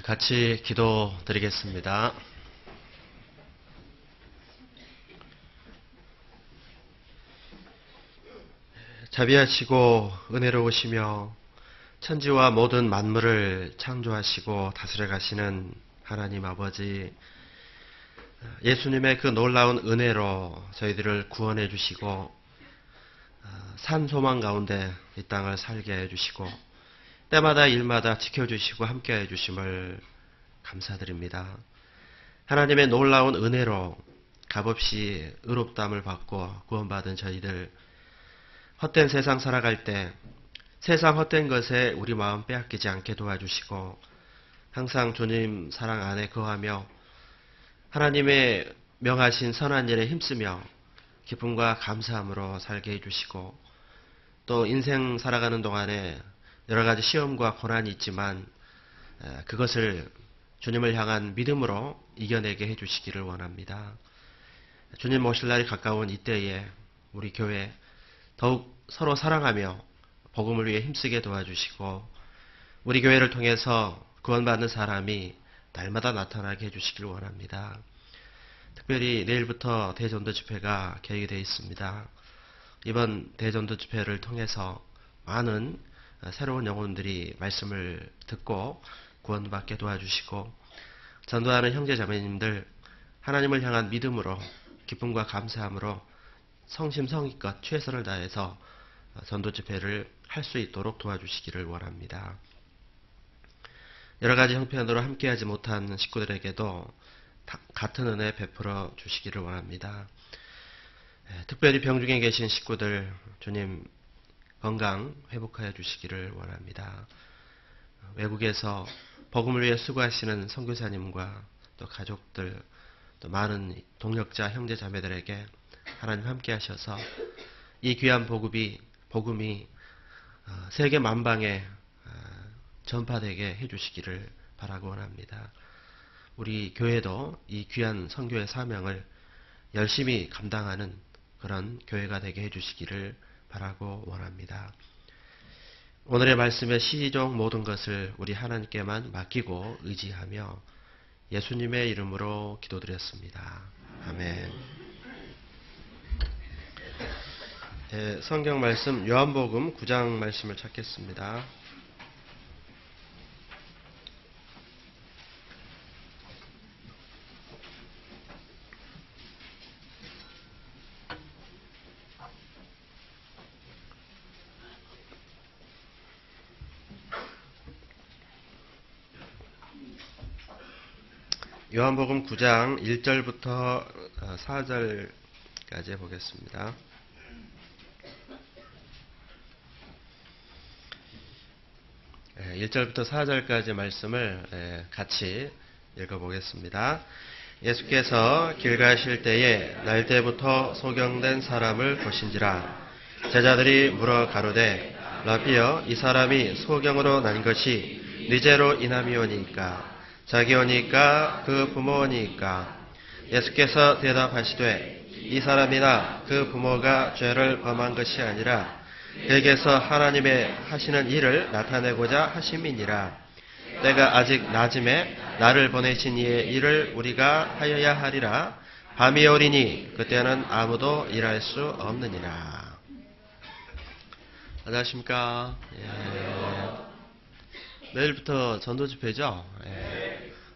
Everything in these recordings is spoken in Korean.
같이 기도 드리겠습니다. 자비하시고 은혜로우시며 천지와 모든 만물을 창조하시고 다스려 가시는 하나님 아버지, 예수님의 그 놀라운 은혜로 저희들을 구원해 주시고 산 소망 가운데 이 땅을 살게 해 주시고 때마다 일마다 지켜주시고 함께해 주심을 감사드립니다. 하나님의 놀라운 은혜로 값없이 의롭다함을 받고 구원받은 저희들, 헛된 세상 살아갈 때 세상 헛된 것에 우리 마음 빼앗기지 않게 도와주시고 항상 주님 사랑 안에 거하며 하나님의 명하신 선한 일에 힘쓰며 기쁨과 감사함으로 살게 해주시고, 또 인생 살아가는 동안에 여러 가지 시험과 고난이 있지만 그것을 주님을 향한 믿음으로 이겨내게 해주시기를 원합니다. 주님 오실 날이 가까운 이때에 우리 교회 더욱 서로 사랑하며 복음을 위해 힘쓰게 도와주시고 우리 교회를 통해서 구원받는 사람이 날마다 나타나게 해주시길 원합니다. 특별히 내일부터 대전도 집회가 계획이 되어 있습니다. 이번 대전도 집회를 통해서 많은 새로운 영혼들이 말씀을 듣고 구원받게 도와주시고, 전도하는 형제 자매님들 하나님을 향한 믿음으로 기쁨과 감사함으로 성심성의껏 최선을 다해서 전도 집회를 할 수 있도록 도와주시기를 원합니다. 여러 가지 형편으로 함께하지 못한 식구들에게도 같은 은혜 베풀어 주시기를 원합니다. 특별히 병중에 계신 식구들 주님 건강 회복하여 주시기를 원합니다. 외국에서 복음을 위해 수고하시는 선교사님과 또 가족들, 또 많은 동역자 형제 자매들에게 하나님 함께 하셔서 이 귀한 복음이 세계 만방에 전파되게 해주시기를 바라고 원합니다. 우리 교회도 이 귀한 선교의 사명을 열심히 감당하는 그런 교회가 되게 해주시기를 바라고 원합니다. 오늘의 말씀의 시종 모든 것을 우리 하나님께만 맡기고 의지하며 예수님의 이름으로 기도드렸습니다. 아멘. 성경 말씀 요한복음 9장 말씀을 찾겠습니다. 요한복음 9장 1절부터 4절까지 보겠습니다. 예, 1절부터 4절까지 말씀을 같이 읽어보겠습니다. 예수께서 길 가실 때에 날 때부터 소경된 사람을 보신지라. 제자들이 물어 가로되 라비여, 이 사람이 소경으로 난 것이 니제로 인함이오니까 자기오니까 그 부모오니까. 예수께서 대답하시되 이 사람이나 그 부모가 죄를 범한 것이 아니라 그에게서 하나님의 하시는 일을 나타내고자 하심이니라. 때가 아직 낮음에 나를 보내신 이의 일을 우리가 하여야 하리라. 밤이 오리니 그때는 아무도 일할 수 없느니라. 안녕하십니까. 내일부터 전도 집회죠.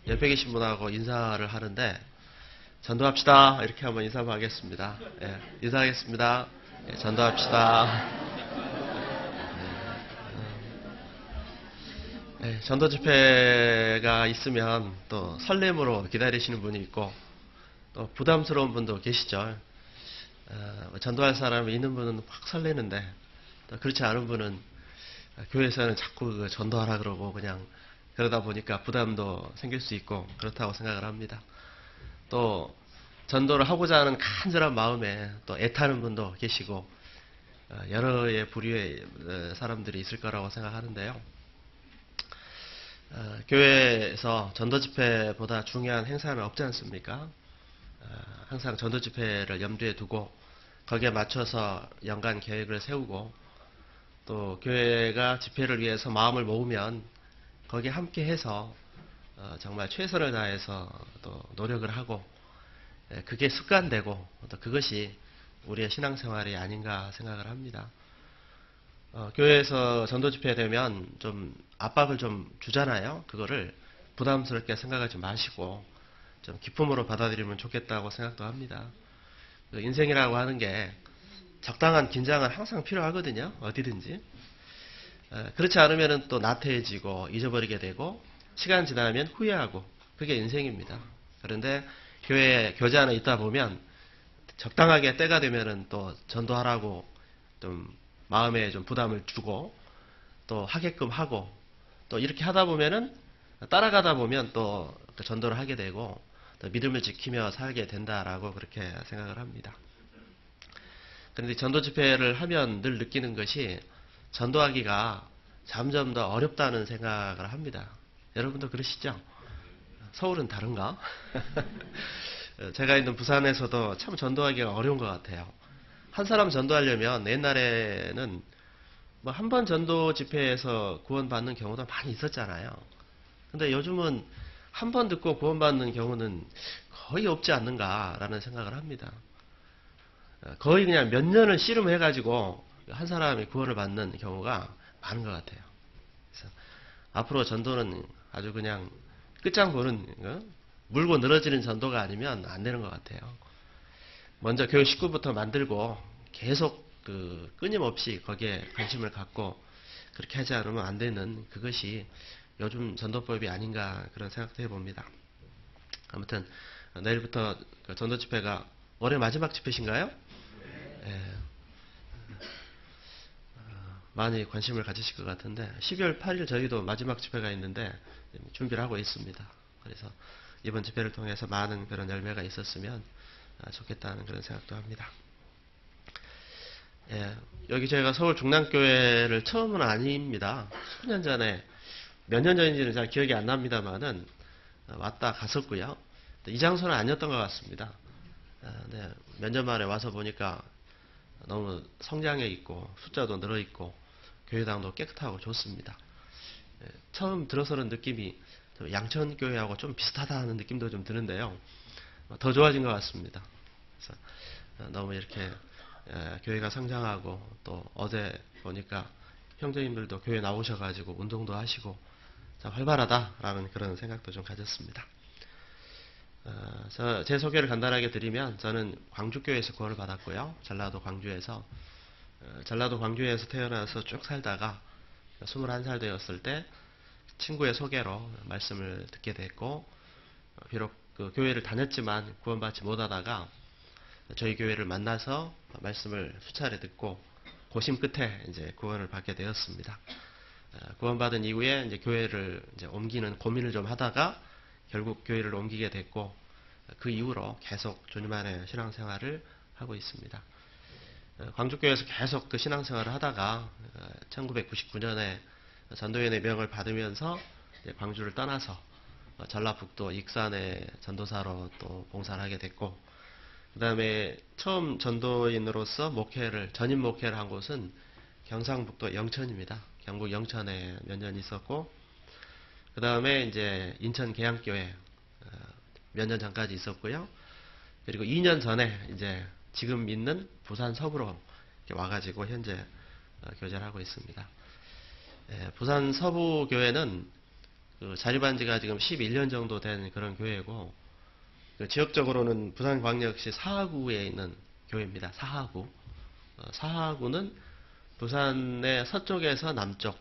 옆에 계신 분하고 인사를 하는데 전도합시다 이렇게 한번 인사 한번 하겠습니다. 인사하겠습니다. 전도합시다. 전도 집회가 있으면 또 설렘으로 기다리시는 분이 있고 또 부담스러운 분도 계시죠. 전도할 사람이 있는 분은 확 설레는데 또 그렇지 않은 분은 교회에서는 자꾸 전도하라 그러고 그냥 그러다 보니까 부담도 생길 수 있고 그렇다고 생각을 합니다. 또 전도를 하고자 하는 간절한 마음에 또 애타는 분도 계시고 여러의 부류의 사람들이 있을 거라고 생각하는데요. 교회에서 전도 집회보다 중요한 행사는 없지 않습니까? 항상 전도 집회를 염두에 두고 거기에 맞춰서 연간 계획을 세우고 또 교회가 집회를 위해서 마음을 모으면 거기에 함께 해서 정말 최선을 다해서 또 노력을 하고 그게 습관되고 또 그것이 우리의 신앙생활이 아닌가 생각을 합니다. 교회에서 전도 집회 되면 좀 압박을 좀 주잖아요. 그거를 부담스럽게 생각하지 마시고 좀 기쁨으로 받아들이면 좋겠다고 생각도 합니다. 그 인생이라고 하는 게 적당한 긴장은 항상 필요하거든요. 어디든지. 그렇지 않으면 또 나태해지고 잊어버리게 되고 시간 지나면 후회하고 그게 인생입니다. 그런데 교회에 교제 안에 있다 보면 적당하게 때가 되면은 또 전도하라고 좀 마음에 좀 부담을 주고 또 하게끔 하고 또 이렇게 하다 보면은 따라가다 보면 또 전도를 하게 되고 또 믿음을 지키며 살게 된다라고 그렇게 생각을 합니다. 그런데 전도 집회를 하면 늘 느끼는 것이 전도하기가 점점 더 어렵다는 생각을 합니다. 여러분도 그러시죠? 서울은 다른가? 제가 있는 부산에서도 참 전도하기가 어려운 것 같아요. 한 사람 전도하려면 옛날에는 뭐 한 번 전도 집회에서 구원받는 경우도 많이 있었잖아요. 근데 요즘은 한 번 듣고 구원받는 경우는 거의 없지 않는가라는 생각을 합니다. 거의 그냥 몇 년을 씨름해가지고 한 사람이 구원을 받는 경우가 많은 것 같아요. 그래서 앞으로 전도는 아주 그냥 끝장보는 물고 늘어지는 전도가 아니면 안 되는 것 같아요. 먼저 교회 식구부터 만들고 계속 끊임없이 거기에 관심을 갖고 그렇게 하지 않으면 안 되는 그것이 요즘 전도법이 아닌가 그런 생각도 해봅니다. 아무튼 내일부터 전도 집회가 올해 마지막 집회신가요? 예. 많이 관심을 가지실 것 같은데 12월 8일 저희도 마지막 집회가 있는데 준비를 하고 있습니다. 그래서 이번 집회를 통해서 많은 그런 열매가 있었으면 좋겠다는 그런 생각도 합니다. 예, 여기 저희가 서울 중랑교회를 처음은 아닙니다. 수년 전에 몇 년 전인지는 잘 기억이 안 납니다만은 왔다 갔었고요. 이 장소는 아니었던 것 같습니다. 네, 몇 년 만에 와서 보니까 너무 성장해 있고 숫자도 늘어 있고 교회당도 깨끗하고 좋습니다. 처음 들어서는 느낌이 양천교회하고 좀 비슷하다는 느낌도 좀 드는데요. 더 좋아진 것 같습니다. 그래서 너무 이렇게 교회가 성장하고 또 어제 보니까 형제님들도 교회 나오셔가지고 운동도 하시고 참 활발하다라는 그런 생각도 좀 가졌습니다. 제 소개를 간단하게 드리면 저는 광주교회에서 구원을 받았고요. 전라도 광주에서 태어나서 쭉 살다가 21살 되었을 때 친구의 소개로 말씀을 듣게 됐고 비록 그 교회를 다녔지만 구원받지 못하다가 저희 교회를 만나서 말씀을 수차례 듣고 고심 끝에 이제 구원을 받게 되었습니다. 구원받은 이후에 이제 교회를 이제 옮기는 고민을 좀 하다가 결국 교회를 옮기게 됐고 그 이후로 계속 주님 안에 신앙생활을 하고 있습니다. 광주교회에서 계속 그 신앙생활을 하다가 1999년에 전도연의 명을 받으면서 광주를 떠나서 전라북도 익산의 전도사로 또 봉사를 하게 됐고 그 다음에 처음 전도인으로서 전임 목회를 한 곳은 경상북도 영천입니다. 경북 영천에 몇 년 있었고 그 다음에 이제 인천 계양교회 몇 년 전까지 있었고요. 그리고 2년 전에 이제 지금 있는 부산 서부로 와가지고 현재 교제를 하고 있습니다. 부산 서부 교회는 자립한 지가 지금 11년 정도 된 그런 교회고 지역적으로는 부산광역시 사하구에 있는 교회입니다. 사하구. 사하구는 부산의 서쪽에서 남쪽,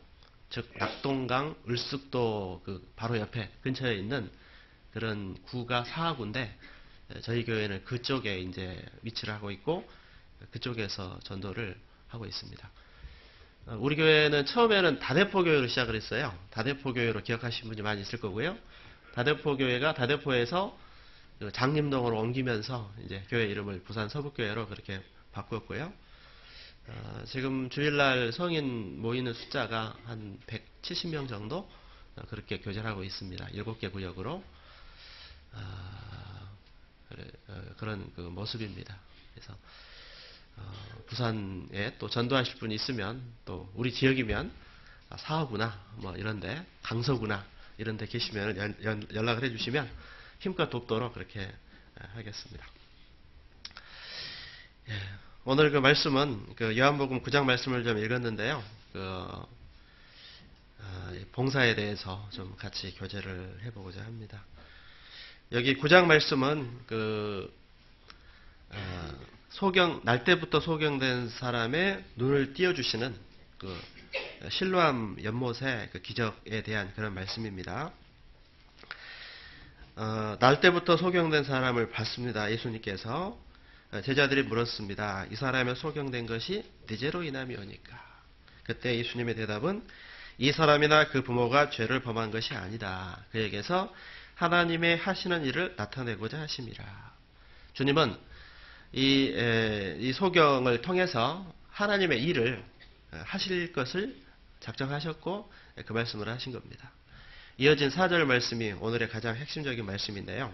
즉 낙동강, 을숙도 바로 옆에 근처에 있는 그런 구가 사하구인데 저희 교회는 그쪽에 이제 위치를 하고 있고 그쪽에서 전도를 하고 있습니다. 우리 교회는 처음에는 다대포 교회로 시작을 했어요. 다대포 교회로 기억하시는 분이 많이 있을 거고요. 다대포 교회가 다대포에서 장림동으로 옮기면서 이제 교회 이름을 부산 서북교회로 그렇게 바꾸었고요. 지금 주일날 성인 모이는 숫자가 한 170명 정도 그렇게 교제를 하고 있습니다. 7개 구역으로 그런 그 모습입니다. 그래서 부산에 또 전도하실 분이 있으면 또 우리 지역이면 사하구나 뭐 이런데 강서구나 이런 데 계시면 연락을 해주시면 힘껏 돕도록 그렇게 하겠습니다. 예, 오늘 그 말씀은 그 요한복음 9장 말씀을 좀 읽었는데요. 봉사에 대해서 좀 같이 교제를 해보고자 합니다. 여기 9장 말씀은 날 때부터 소경된 사람의 눈을 띄워주시는 실로암 연못의 그 기적에 대한 그런 말씀입니다. 날 때부터 소경된 사람을 봤습니다. 예수님께서 제자들이 물었습니다. 이 사람의 소경된 것이 내재로 인함이오니까? 그때 예수님의 대답은 이 사람이나 그 부모가 죄를 범한 것이 아니다. 그에게서 하나님의 하시는 일을 나타내고자 하심이라. 주님은 이 소경을 통해서 하나님의 일을 하실 것을 작정하셨고 그 말씀을 하신 겁니다. 이어진 4절 말씀이 오늘의 가장 핵심적인 말씀인데요.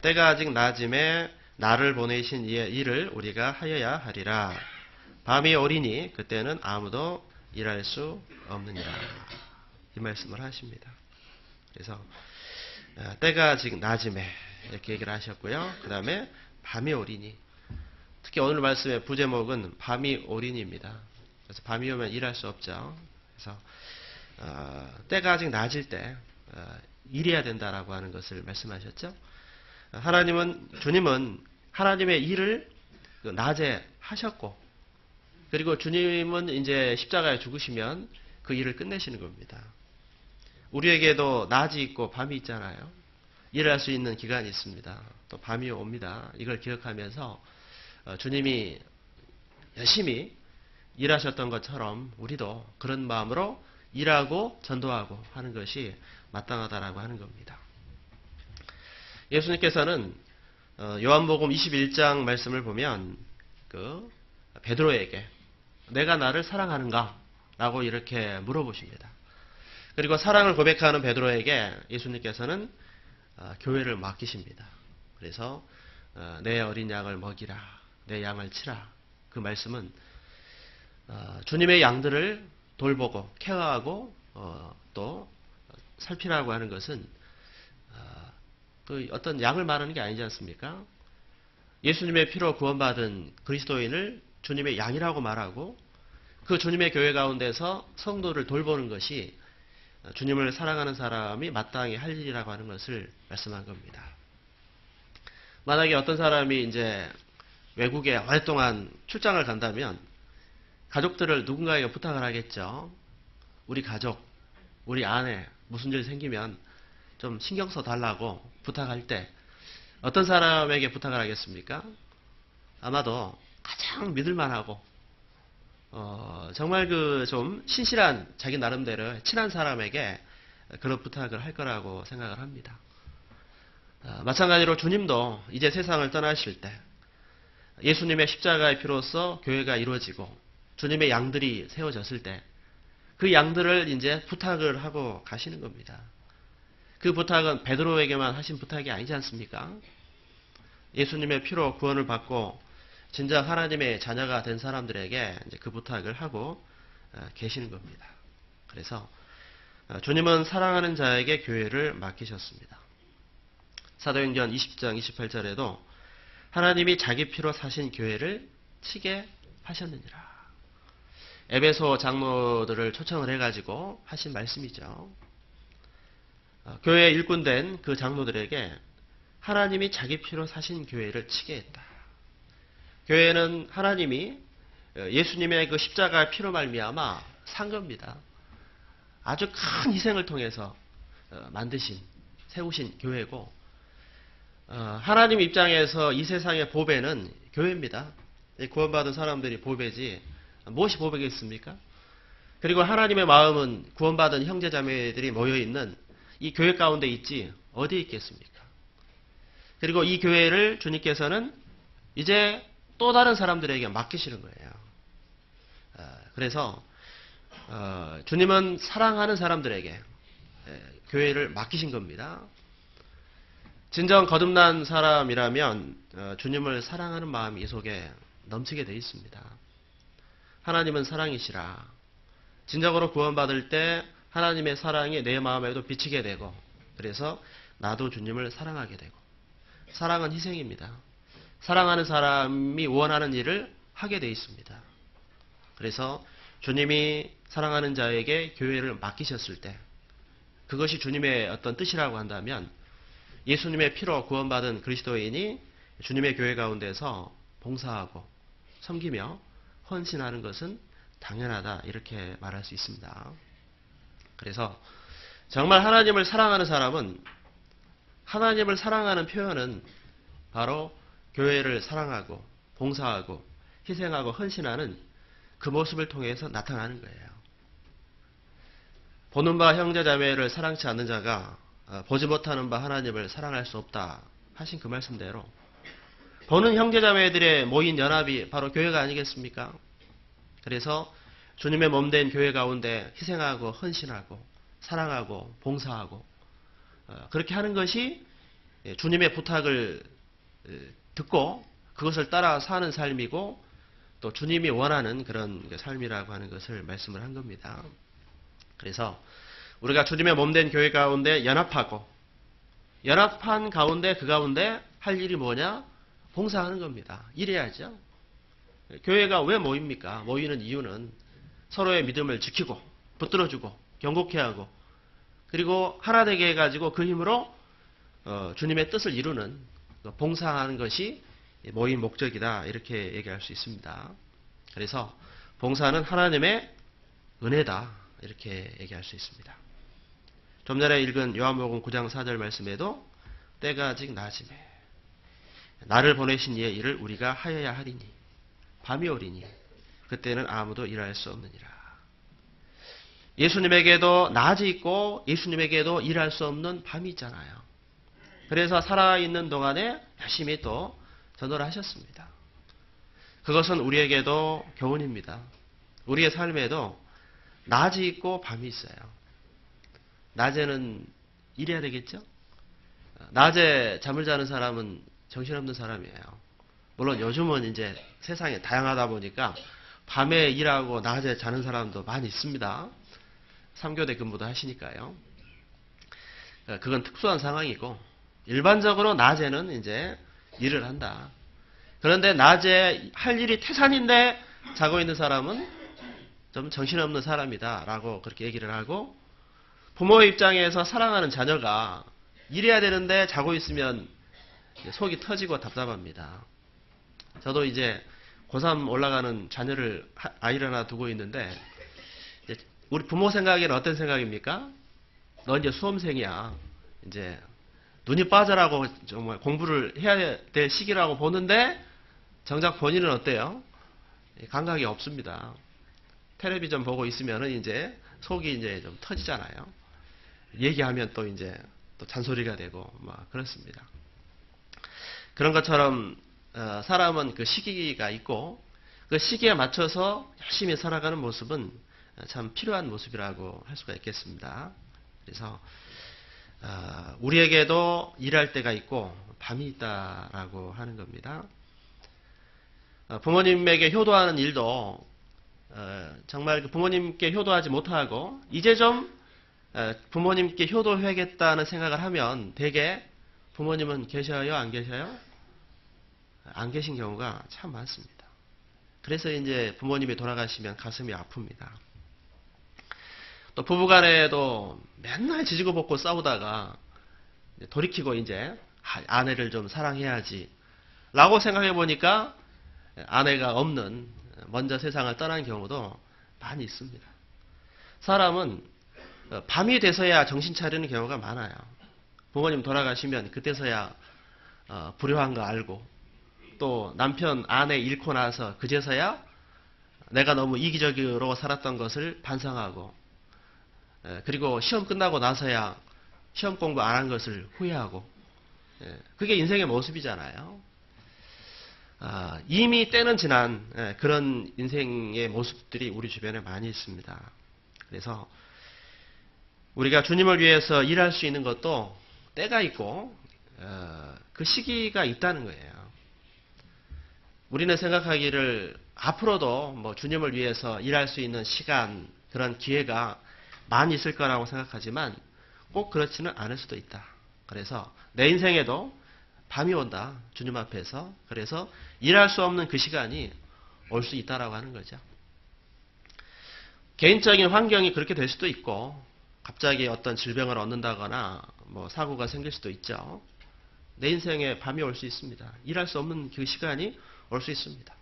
때가 아직 낮음에 나를 보내신 이의 일을 우리가 하여야 하리라. 밤이 오리니 그때는 아무도 일할 수 없느니라. 이 말씀을 하십니다. 그래서 때가 아직 낮음에 이렇게 얘기를 하셨고요. 그 다음에 밤이 오리니, 특히 오늘 말씀의 부제목은 밤이 오리니입니다. 그래서 밤이 오면 일할 수 없죠. 그래서 때가 아직 낮을 때 일해야 된다라고 하는 것을 말씀하셨죠. 주님은 하나님의 일을 낮에 하셨고, 그리고 주님은 이제 십자가에 죽으시면 그 일을 끝내시는 겁니다. 우리에게도 낮이 있고 밤이 있잖아요. 일할 수 있는 기간이 있습니다. 또 밤이 옵니다. 이걸 기억하면서 주님이 열심히 일하셨던 것처럼 우리도 그런 마음으로 일하고 전도하고 하는 것이 마땅하다라고 하는 겁니다. 예수님께서는 요한복음 21장 말씀을 보면 베드로에게 내가 나를 사랑하는가? 라고 이렇게 물어보십니다. 그리고 사랑을 고백하는 베드로에게 예수님께서는 교회를 맡기십니다. 그래서 내 어린 양을 먹이라, 내 양을 치라. 그 말씀은 주님의 양들을 돌보고 케어하고 또 살피라고 하는 것은 어떤 양을 말하는 게 아니지 않습니까? 예수님의 피로 구원받은 그리스도인을 주님의 양이라고 말하고 그 주님의 교회 가운데서 성도를 돌보는 것이 주님을 사랑하는 사람이 마땅히 할 일이라고 하는 것을 말씀한 겁니다. 만약에 어떤 사람이 이제 외국에 오랫동안 출장을 간다면 가족들을 누군가에게 부탁을 하겠죠. 우리 가족, 우리 아내 무슨 일 생기면 좀 신경 써 달라고 부탁할 때 어떤 사람에게 부탁을 하겠습니까? 아마도 가장 믿을만하고 정말 좀 신실한 자기 나름대로 친한 사람에게 그런 부탁을 할 거라고 생각을 합니다. 마찬가지로 주님도 이제 세상을 떠나실 때 예수님의 십자가의 피로써 교회가 이루어지고 주님의 양들이 세워졌을 때 그 양들을 이제 부탁을 하고 가시는 겁니다. 그 부탁은 베드로에게만 하신 부탁이 아니지 않습니까? 예수님의 피로 구원을 받고 진정 하나님의 자녀가 된 사람들에게 이제 그 부탁을 하고 계시는 겁니다. 그래서 주님은 사랑하는 자에게 교회를 맡기셨습니다. 사도행전 20장 28절에도 하나님이 자기 피로 사신 교회를 치게 하셨느니라. 에베소 장로들을 초청을 해가지고 하신 말씀이죠. 교회에 일꾼된 그 장로들에게 하나님이 자기 피로 사신 교회를 치게 했다. 교회는 하나님이 예수님의 그 십자가의 피로 말미암아 산 겁니다. 아주 큰 희생을 통해서 세우신 교회고, 하나님 입장에서 이 세상의 보배는 교회입니다. 구원받은 사람들이 보배지 무엇이 보배겠습니까? 그리고 하나님의 마음은 구원받은 형제자매들이 모여있는 이 교회 가운데 있지 어디에 있겠습니까? 그리고 이 교회를 주님께서는 이제 또 다른 사람들에게 맡기시는 거예요. 그래서 주님은 사랑하는 사람들에게 교회를 맡기신 겁니다. 진정 거듭난 사람이라면 주님을 사랑하는 마음이 이 속에 넘치게 되어 있습니다. 하나님은 사랑이시라. 진정으로 구원받을 때 하나님의 사랑이 내 마음에도 비치게 되고, 그래서 나도 주님을 사랑하게 되고. 사랑은 희생입니다. 사랑하는 사람이 원하는 일을 하게 돼 있습니다. 그래서 주님이 사랑하는 자에게 교회를 맡기셨을 때, 그것이 주님의 어떤 뜻이라고 한다면, 예수님의 피로 구원받은 그리스도인이 주님의 교회 가운데서 봉사하고 섬기며 헌신하는 것은 당연하다, 이렇게 말할 수 있습니다. 그래서 정말 하나님을 사랑하는 사람은, 하나님을 사랑하는 표현은 바로 교회를 사랑하고 봉사하고 희생하고 헌신하는 그 모습을 통해서 나타나는 거예요. 보는 바 형제자매를 사랑치 않는 자가 보지 못하는 바 하나님을 사랑할 수 없다 하신 그 말씀대로, 보는 형제자매들의 모인 연합이 바로 교회가 아니겠습니까? 그래서 주님의 몸된 교회 가운데 희생하고 헌신하고 사랑하고 봉사하고 그렇게 하는 것이 주님의 부탁을 듣고 그것을 따라 사는 삶이고, 또 주님이 원하는 그런 삶이라고 하는 것을 말씀을 한 겁니다. 그래서 우리가 주님의 몸된 교회 가운데 연합하고, 연합한 가운데 그 가운데 할 일이 뭐냐? 봉사하는 겁니다. 일해야죠. 교회가 왜 모입니까? 모이는 이유는 서로의 믿음을 지키고 붙들어주고 경고케 하고, 그리고 하나 되게 해가지고 그 힘으로 주님의 뜻을 이루는, 봉사하는 것이 모임 목적이다, 이렇게 얘기할 수 있습니다. 그래서 봉사는 하나님의 은혜다, 이렇게 얘기할 수 있습니다. 좀 전에 읽은 요한복음 9장 4절 말씀에도 때가 아직 낮음에 나를 보내신 이의 일을 우리가 하여야 하리니 밤이 오리니 그때는 아무도 일할 수 없느니라. 예수님에게도 낮이 있고 예수님에게도 일할 수 없는 밤이 있잖아요. 그래서 살아있는 동안에 열심히 또 전도를 하셨습니다. 그것은 우리에게도 교훈입니다. 우리의 삶에도 낮이 있고 밤이 있어요. 낮에는 일해야 되겠죠? 낮에 잠을 자는 사람은 정신없는 사람이에요. 물론 요즘은 이제 세상이 다양하다 보니까 밤에 일하고 낮에 자는 사람도 많이 있습니다. 3교대 근무도 하시니까요. 그건 특수한 상황이고, 일반적으로 낮에는 이제 일을 한다. 그런데 낮에 할 일이 태산인데 자고 있는 사람은 좀 정신없는 사람이다 라고 그렇게 얘기를 하고, 부모의 입장에서 사랑하는 자녀가 일해야 되는데 자고 있으면 속이 터지고 답답합니다. 저도 이제 고3 올라가는 자녀를, 아이를 하나 두고 있는데, 우리 부모 생각에는 어떤 생각입니까? 너 이제 수험생이야. 이제 눈이 빠져라고 정말 공부를 해야 될 시기라고 보는데, 정작 본인은 어때요? 감각이 없습니다. 텔레비전 보고 있으면은 이제 속이 이제 좀 터지잖아요. 얘기하면 또 이제 또 잔소리가 되고 막 그렇습니다. 그런 것처럼 사람은 그 시기가 있고, 그 시기에 맞춰서 열심히 살아가는 모습은 참 필요한 모습이라고 할 수가 있겠습니다. 그래서 우리에게도 일할 때가 있고 밤이 있다라고 하는 겁니다. 부모님에게 효도하는 일도 정말 부모님께 효도하지 못하고 이제 좀 부모님께 효도해야겠다는 생각을 하면 대개 부모님은 계셔요? 안 계셔요? 안 계신 경우가 참 많습니다. 그래서 이제 부모님이 돌아가시면 가슴이 아픕니다. 또 부부간에도 맨날 지지고 볶고 싸우다가 돌이키고 이제 아내를 좀 사랑해야지 라고 생각해 보니까 아내가 없는, 먼저 세상을 떠난 경우도 많이 있습니다. 사람은 밤이 돼서야 정신 차리는 경우가 많아요. 부모님 돌아가시면 그때서야 불효한 거 알고, 또 남편, 아내 잃고 나서 그제서야 내가 너무 이기적으로 살았던 것을 반성하고, 그리고 시험 끝나고 나서야 시험 공부 안 한 것을 후회하고, 그게 인생의 모습이잖아요. 이미 때는 지난 그런 인생의 모습들이 우리 주변에 많이 있습니다. 그래서 우리가 주님을 위해서 일할 수 있는 것도 때가 있고 그 시기가 있다는 거예요. 우리는 생각하기를 앞으로도 뭐 주님을 위해서 일할 수 있는 시간, 그런 기회가 많이 있을 거라고 생각하지만 꼭 그렇지는 않을 수도 있다. 그래서 내 인생에도 밤이 온다. 주님 앞에서. 그래서 일할 수 없는 그 시간이 올 수 있다라고 하는 거죠. 개인적인 환경이 그렇게 될 수도 있고 갑자기 어떤 질병을 얻는다거나 뭐 사고가 생길 수도 있죠. 내 인생에 밤이 올 수 있습니다. 일할 수 없는 그 시간이 올 수 있습니다.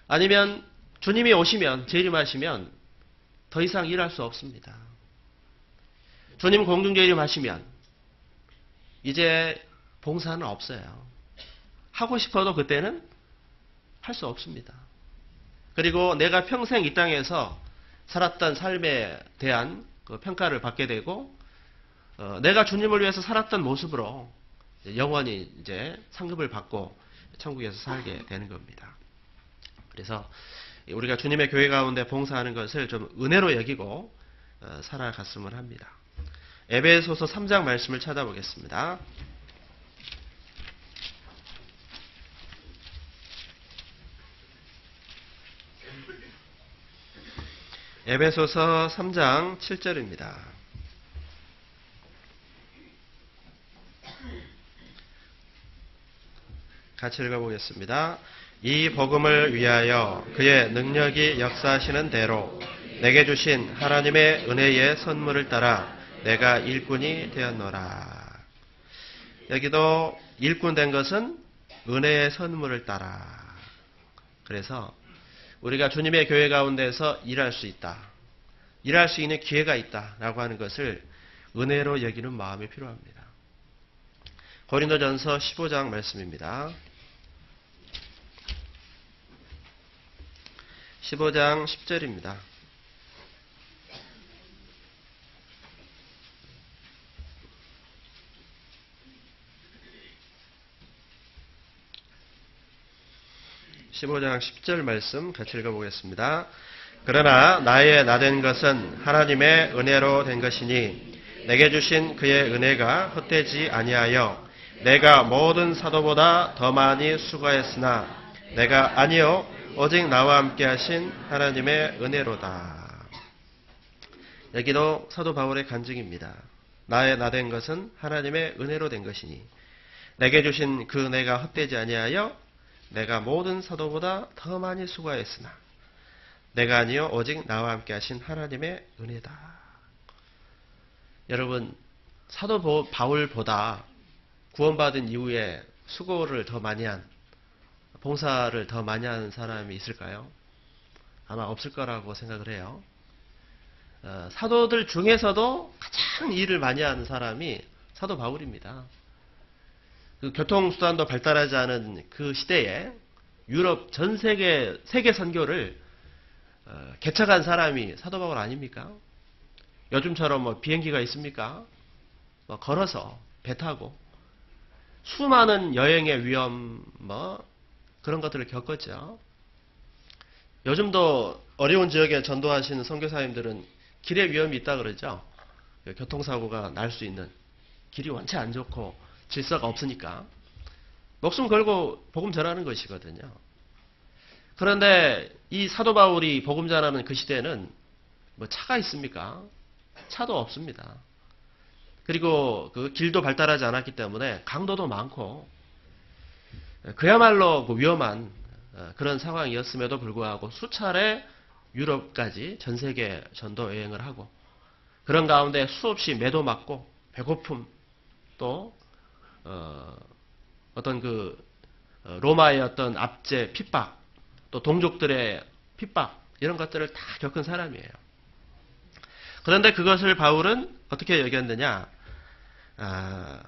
아니면 주님이 오시면 재림하시면 더 이상 일할 수 없습니다. 주님 공중재림하시면 이제 봉사는 없어요. 하고 싶어도 그때는 할 수 없습니다. 그리고 내가 평생 이 땅에서 살았던 삶에 대한 그 평가를 받게 되고 내가 주님을 위해서 살았던 모습으로 영원히 이제 상급을 받고 천국에서 살게 되는 겁니다. 그래서 우리가 주님의 교회 가운데 봉사하는 것을 좀 은혜로 여기고 살아갔으면 합니다. 에베소서 3장 말씀을 찾아보겠습니다. 에베소서 3장 7절입니다. 같이 읽어보겠습니다. 이 복음을 위하여 그의 능력이 역사하시는 대로 내게 주신 하나님의 은혜의 선물을 따라 내가 일꾼이 되었노라. 여기도 일꾼 된 것은 은혜의 선물을 따라. 그래서 우리가 주님의 교회 가운데서 일할 수 있다. 일할 수 있는 기회가 있다라고 하는 것을 은혜로 여기는 마음이 필요합니다. 고린도전서 15장 말씀입니다. 15장 10절입니다. (15장 10절) 말씀 같이 읽어보겠습니다. 그러나 나의 나된 것은 하나님의 은혜로 된 것이니 내게 주신 그의 은혜가 헛되지 아니하여 내가 모든 사도보다 더 많이 수고했으나 내가 아니요 오직 나와 함께 하신 하나님의 은혜로다. 여기도 사도 바울의 간증입니다. 나의 나된 것은 하나님의 은혜로 된 것이니 내게 주신 그 은혜가 헛되지 아니하여 내가 모든 사도보다 더 많이 수고하였으나 내가 아니요 오직 나와 함께 하신 하나님의 은혜다. 여러분, 사도 바울보다 구원받은 이후에 수고를 더 많이 한, 봉사를 더 많이 하는 사람이 있을까요? 아마 없을 거라고 생각을 해요. 사도들 중에서도 가장 일을 많이 하는 사람이 사도 바울입니다. 그 교통수단도 발달하지 않은 그 시대에 유럽 전 세계 선교를 개척한 사람이 사도 바울 아닙니까? 요즘처럼 뭐 비행기가 있습니까? 뭐 걸어서 배 타고 수많은 여행의 위험 그런 것들을 겪었죠. 요즘도 어려운 지역에 전도하시는 선교사님들은 길에 위험이 있다 그러죠. 교통사고가 날 수 있는, 길이 원체 안 좋고 질서가 없으니까 목숨 걸고 복음 전하는 것이거든요. 그런데 이 사도 바울이 복음 전하는 그 시대는 뭐 차가 있습니까? 차도 없습니다. 그리고 그 길도 발달하지 않았기 때문에 강도도 많고 그야말로 위험한 그런 상황이었음에도 불구하고 수차례 유럽까지 전 세계 전도 여행을 하고 그런 가운데 수없이 매도 맞고 배고픔 또 어떤 로마의 어떤 압제 핍박 또 동족들의 핍박 이런 것들을 다 겪은 사람이에요. 그런데 그것을 바울은 어떻게 여겼느냐?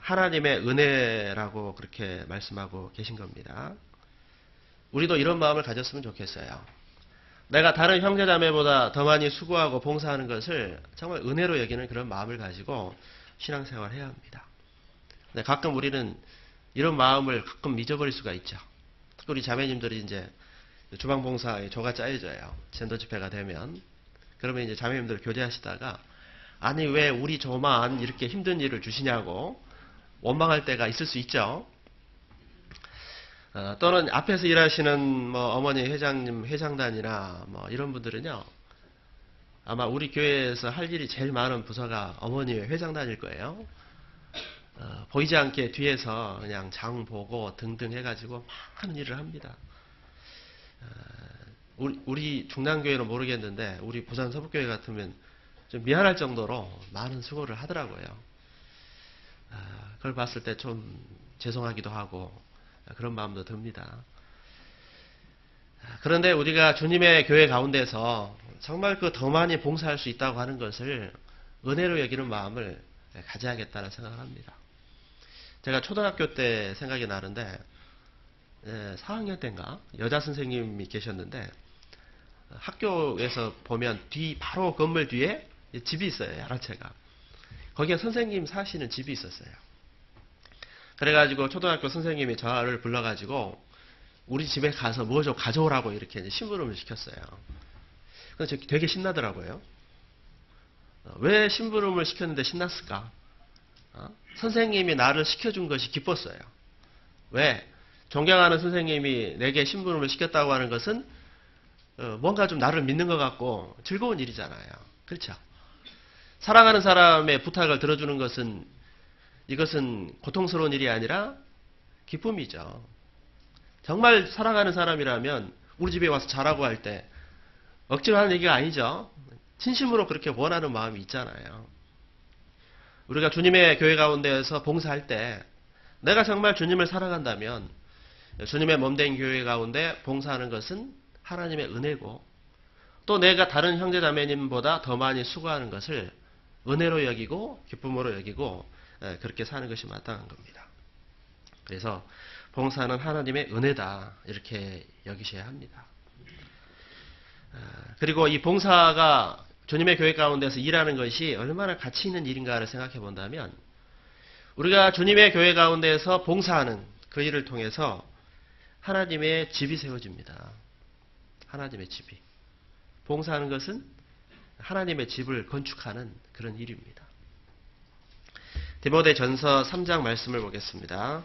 하나님의 은혜라고 그렇게 말씀하고 계신 겁니다. 우리도 이런 마음을 가졌으면 좋겠어요. 내가 다른 형제자매보다 더 많이 수고하고 봉사하는 것을 정말 은혜로 여기는 그런 마음을 가지고 신앙생활을 해야 합니다. 근데 가끔 우리는 이런 마음을 가끔 잊어버릴 수가 있죠. 특히 우리 자매님들이 이제 주방봉사에 조가 짜여져요. 전도 집회가 되면. 그러면 이제 자매님들 교제하시다가 아니 왜 우리 조만 이렇게 힘든 일을 주시냐고 원망할 때가 있을 수 있죠. 또는 앞에서 일하시는 어머니 회장님, 회장단이나 이런 분들은요, 아마 우리 교회에서 할 일이 제일 많은 부서가 어머니의 회장단일 거예요. 보이지 않게 뒤에서 그냥 장 보고 등등 해가지고 많은 일을 합니다. 우리 중남교회는 모르겠는데 우리 부산 서북교회 같으면 좀 미안할 정도로 많은 수고를 하더라고요. 그걸 봤을 때 좀 죄송하기도 하고 그런 마음도 듭니다. 그런데 우리가 주님의 교회 가운데서 정말 그 더 많이 봉사할 수 있다고 하는 것을 은혜로 여기는 마음을 가져야겠다는 생각을 합니다. 제가 초등학교 때 생각이 나는데 4학년 때인가 여자 선생님이 계셨는데 학교에서 보면 바로 건물 뒤에 집이 있어요. 여러 채가. 거기에 선생님 사시는 집이 있었어요. 그래가지고 초등학교 선생님이 저를 불러가지고 우리 집에 가서 뭐 좀 가져오라고 이렇게 이제 심부름을 시켰어요. 그래서 되게 신나더라고요. 왜 심부름을 시켰는데 신났을까? 선생님이 나를 시켜준 것이 기뻤어요. 왜? 존경하는 선생님이 내게 심부름을 시켰다고 하는 것은 뭔가 좀 나를 믿는 것 같고 즐거운 일이잖아요. 그렇죠? 사랑하는 사람의 부탁을 들어주는 것은 이것은 고통스러운 일이 아니라 기쁨이죠. 정말 사랑하는 사람이라면 우리 집에 와서 자라고 할 때 억지로 하는 얘기가 아니죠. 진심으로 그렇게 원하는 마음이 있잖아요. 우리가 주님의 교회 가운데에서 봉사할 때 내가 정말 주님을 사랑한다면 주님의 몸된 교회 가운데 봉사하는 것은 하나님의 은혜고 또 내가 다른 형제자매님보다 더 많이 수고하는 것을 은혜로 여기고 기쁨으로 여기고 그렇게 사는 것이 마땅한 겁니다. 그래서 봉사는 하나님의 은혜다 이렇게 여기셔야 합니다. 그리고 이 봉사가 주님의 교회 가운데서 일하는 것이 얼마나 가치 있는 일인가를 생각해 본다면 우리가 주님의 교회 가운데서 봉사하는 그 일을 통해서 하나님의 집이 세워집니다. 하나님의 집이. 봉사하는 것은 하나님의 집을 건축하는 그런 일입니다. 디모데전서 3장 말씀을 보겠습니다.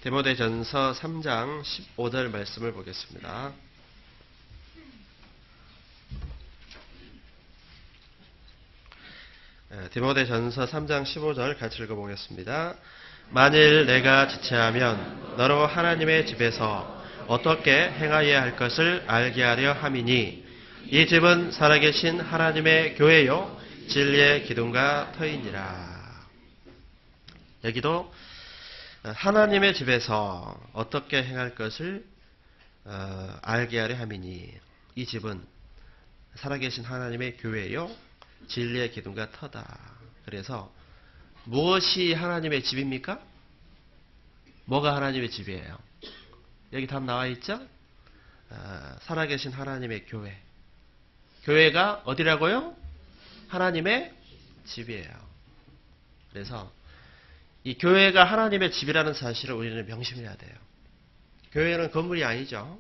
디모데전서 3장 15절 말씀을 보겠습니다. 디모데전서 3장 15절 같이 읽어보겠습니다. 만일 내가 지체하면 너로 하나님의 집에서 어떻게 행하여야 할 것을 알게 하려 함이니 이 집은 살아계신 하나님의 교회요 진리의 기둥과 터이니라. 여기도 하나님의 집에서 어떻게 행할 것을 알게 하려 함이니 이 집은 살아계신 하나님의 교회요 진리의 기둥과 터다. 그래서 무엇이 하나님의 집입니까? 뭐가 하나님의 집이에요? 여기 답 나와 있죠? 살아계신 하나님의 교회. 교회가 어디라고요? 하나님의 집이에요. 그래서 이 교회가 하나님의 집이라는 사실을 우리는 명심해야 돼요. 교회는 건물이 아니죠.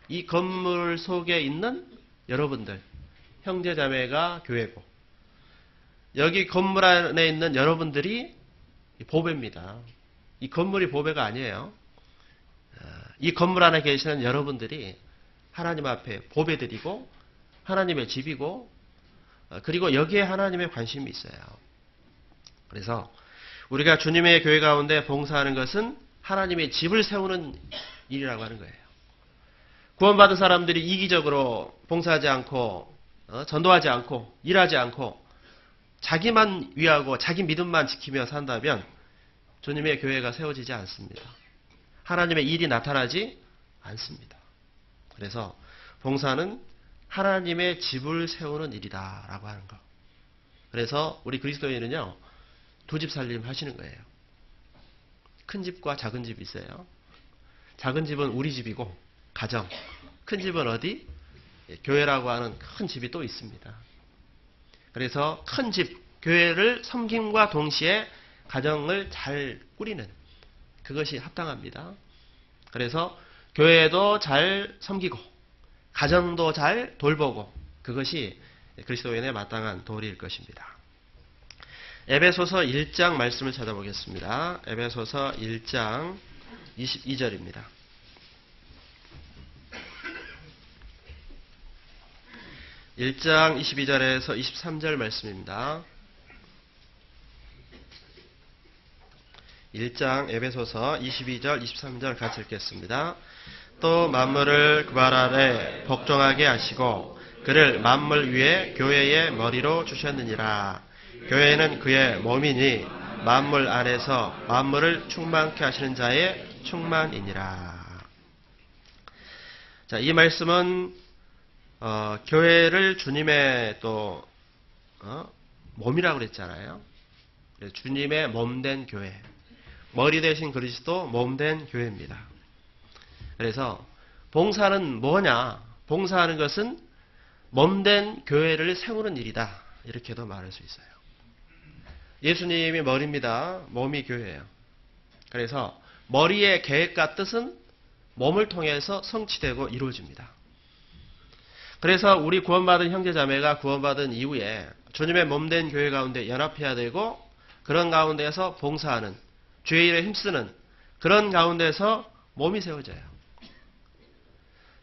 이 건물 속에 있는 여러분들, 형제자매가 교회고 여기 건물 안에 있는 여러분들이 보배입니다. 이 건물이 보배가 아니에요. 이 건물 안에 계시는 여러분들이 하나님 앞에 보배드리고 하나님의 집이고 그리고 여기에 하나님의 관심이 있어요. 그래서 우리가 주님의 교회 가운데 봉사하는 것은 하나님의 집을 세우는 일이라고 하는 거예요. 구원받은 사람들이 이기적으로 봉사하지 않고 전도하지 않고 일하지 않고 자기만 위하고 자기 믿음만 지키며 산다면 주님의 교회가 세워지지 않습니다. 하나님의 일이 나타나지 않습니다. 그래서 봉사는 하나님의 집을 세우는 일이다라고 하는 거. 그래서 우리 그리스도인은요. 두 집 살림 하시는 거예요. 큰 집과 작은 집이 있어요. 작은 집은 우리 집이고 가정. 큰 집은 어디? 교회라고 하는 큰 집이 또 있습니다. 그래서 큰 집, 교회를 섬김과 동시에 가정을 잘 꾸리는 그것이 합당합니다. 그래서 교회도 잘 섬기고 가정도 잘 돌보고 그것이 그리스도인의 마땅한 도리일 것입니다. 에베소서 1장 말씀을 찾아보겠습니다. 에베소서 1장 22절입니다. 1장 22절에서 23절 말씀입니다. 1장 에베소서 22절 23절 같이 읽겠습니다. 또 만물을 그 발 아래 복종하게 하시고 그를 만물 위에 교회의 머리로 주셨느니라. 교회는 그의 몸이니 만물 안에서 만물을 충만케 하시는 자의 충만이니라. 자, 이 말씀은 교회를 주님의 또 몸이라고 그랬잖아요. 주님의 몸된 교회, 머리 대신 그리스도 몸된 교회입니다. 그래서 봉사는 뭐냐? 봉사하는 것은 몸된 교회를 세우는 일이다. 이렇게도 말할 수 있어요. 예수님이 머리입니다. 몸이 교회예요. 그래서 머리의 계획과 뜻은 몸을 통해서 성취되고 이루어집니다. 그래서 우리 구원받은 형제자매가 구원받은 이후에 주님의 몸된 교회 가운데 연합해야 되고, 그런 가운데서 봉사하는, 주의 일에 힘쓰는 그런 가운데서 몸이 세워져요.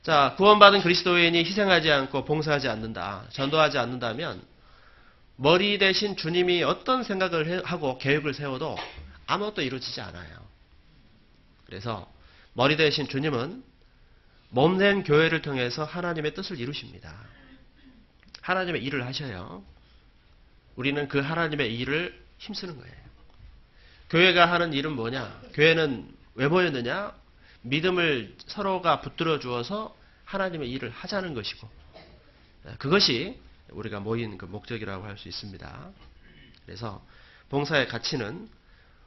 자, 구원받은 그리스도인이 희생하지 않고 봉사하지 않는다, 전도하지 않는다면 머리 대신 주님이 어떤 생각을 하고 계획을 세워도 아무것도 이루어지지 않아요. 그래서 머리 대신 주님은 몸된 교회를 통해서 하나님의 뜻을 이루십니다. 하나님의 일을 하셔요. 우리는 그 하나님의 일을 힘쓰는 거예요. 교회가 하는 일은 뭐냐? 교회는 왜 모였느냐? 믿음을 서로가 붙들어 주어서 하나님의 일을 하자는 것이고, 그것이 우리가 모인 그 목적이라고 할 수 있습니다. 그래서 봉사의 가치는